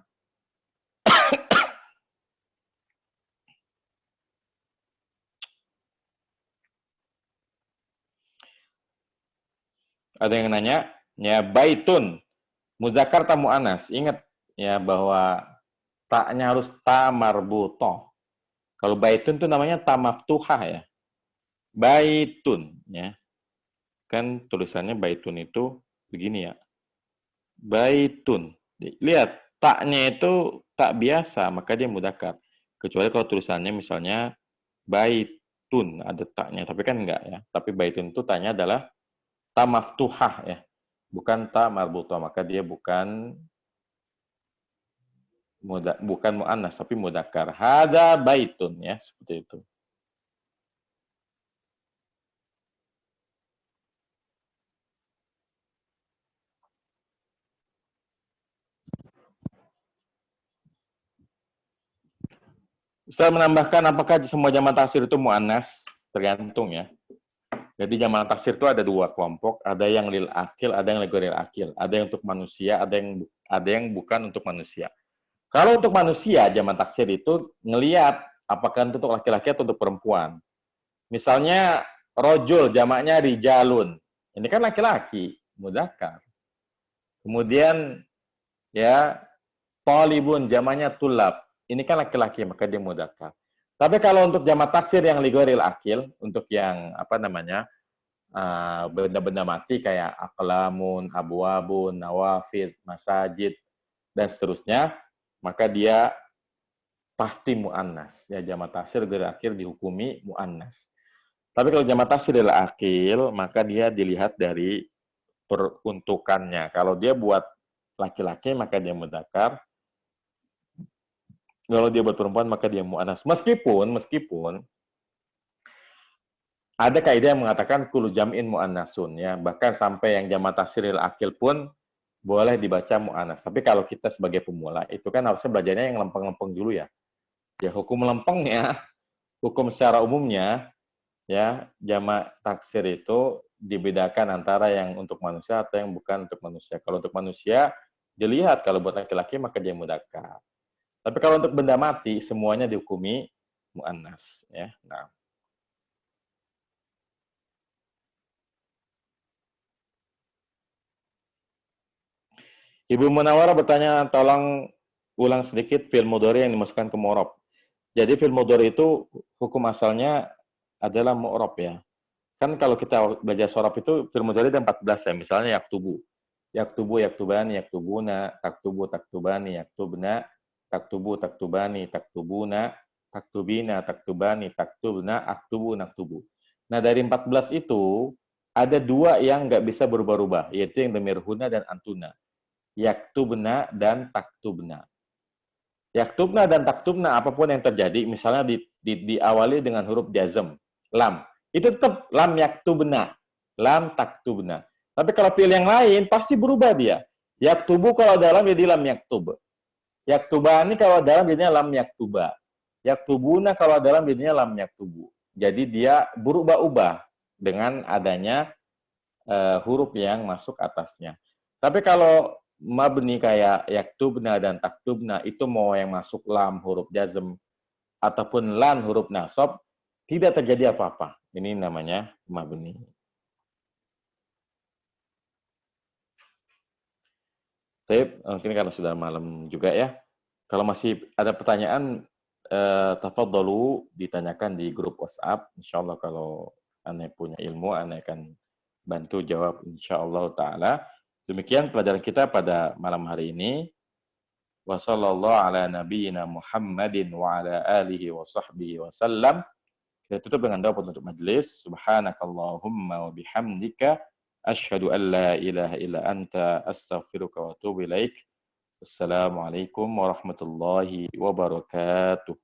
Ada yang nanya, ya baitun, muzakkar ta mu'annas. Ingat ya bahwa taknya harus ta marbutoh. Kalau baitun itu namanya ta maftuhah ya. Baitun ya. Kan tulisannya baitun itu begini ya. Baitun. Lihat, taknya itu tak biasa, maka dia muzakkar. Kecuali kalau tulisannya misalnya baitun, ada taknya, tapi kan enggak ya. Tapi baitun itu taknya adalah ta maftuhah ya, bukan ta marbutah, maka dia bukan muannas tapi mudzakkar. Hada baitun ya, seperti itu. Ustaz menambahkan, apakah semua jamak taksir itu muannas? Tergantung ya. Jadi jamak taksir itu ada dua kelompok, ada yang lil akil, ada yang ligoril akil, ada yang untuk manusia, ada yang bukan untuk manusia. Kalau untuk manusia jamak taksir itu ngelihat apakah itu untuk laki-laki atau untuk perempuan. Misalnya rojul jamaknya rijalun, ini kan laki-laki, mudzakkar. Kemudian ya talibun jamaknya tulab, ini kan laki-laki maka dia mudzakkar. Tapi kalau untuk jamak taksir yang ligoril akil, untuk yang apa namanya benda-benda mati kayak aqlamun, abwabun, nawafid, masajid dan seterusnya, maka dia pasti muannas. Ya jamak taksir ligoril akil dihukumi muannas. Tapi kalau jamak taksir ligoril akil, maka dia dilihat dari peruntukannya. Kalau dia buat laki-laki maka dia mudzakkar. Kalau dia buat perempuan maka dia mu'annas. Meskipun ada kaidah yang mengatakan kullu jam'in mu'annasun ya, bahkan sampai yang jamak taksiril akil pun boleh dibaca mu'annas. Tapi kalau kita sebagai pemula itu kan harusnya belajarnya yang lempeng-lempeng dulu ya. Ya hukum lempengnya, hukum secara umumnya ya, jamak taksir itu dibedakan antara yang untuk manusia atau yang bukan untuk manusia. Kalau untuk manusia dilihat, kalau buat laki-laki maka dia mudzakkar. Tapi kalau untuk benda mati, semuanya dihukumi mu'annas. Ya. Nah. Ibu Munawwarah bertanya, tolong ulang sedikit fi'il mudhari yang dimasukkan ke mu'rab. Jadi fi'il mudhari itu hukum asalnya adalah mu'rab ya. Kan kalau kita belajar sorab itu fi'il mudhari ada 14 ya. Misalnya yaktubu. Yaktubu, yaktubani, yaktubuna, taktubu, taktubani, yaktubna, taktubu, taktubani, taktubuna, taktubina, taktubani, taktubna, aktubu, naktubu. Nah, dari 14 itu, ada dua yang nggak bisa berubah-ubah, yaitu yang dhamir huna dan antuna. Yaktubna dan taktubna. Yaktubna dan taktubna, apapun yang terjadi, misalnya diawali dengan huruf jazm, lam. Itu tetap lam yaktubna, lam taktubna. Tapi kalau fi'il yang lain, pasti berubah dia. Yaktubu kalau dalam jadi lam yaktub. Yaktubani kalau dalam jadinya lam yaktuba. Yaktubuna kalau dalam jadinya lam yaktubu. Jadi dia berubah-ubah dengan adanya huruf yang masuk atasnya. Tapi kalau mabni kayak yaktubna dan taktubna itu mau yang masuk lam huruf jazm ataupun lan huruf nasab, tidak terjadi apa-apa. Ini namanya mabni. Baik, mungkin karena sudah malam juga ya. Kalau masih ada pertanyaan, tafadhalu ditanyakan di grup WhatsApp. Insyaallah kalau Anda punya ilmu, Anda akan bantu jawab insyaallah taala. Demikian pelajaran kita pada malam hari ini. Wa sallallahu ala nabiyyina Muhammadin wa ala alihi wa sahbihi wasallam. Kita tutup dengan doa penutup majelis. Subhanakallahumma wa bihamdika asyhadu an la ilaha illa anta astaghfiruka wa atubu ilaik. Assalamualaikum warahmatullahi wabarakatuh.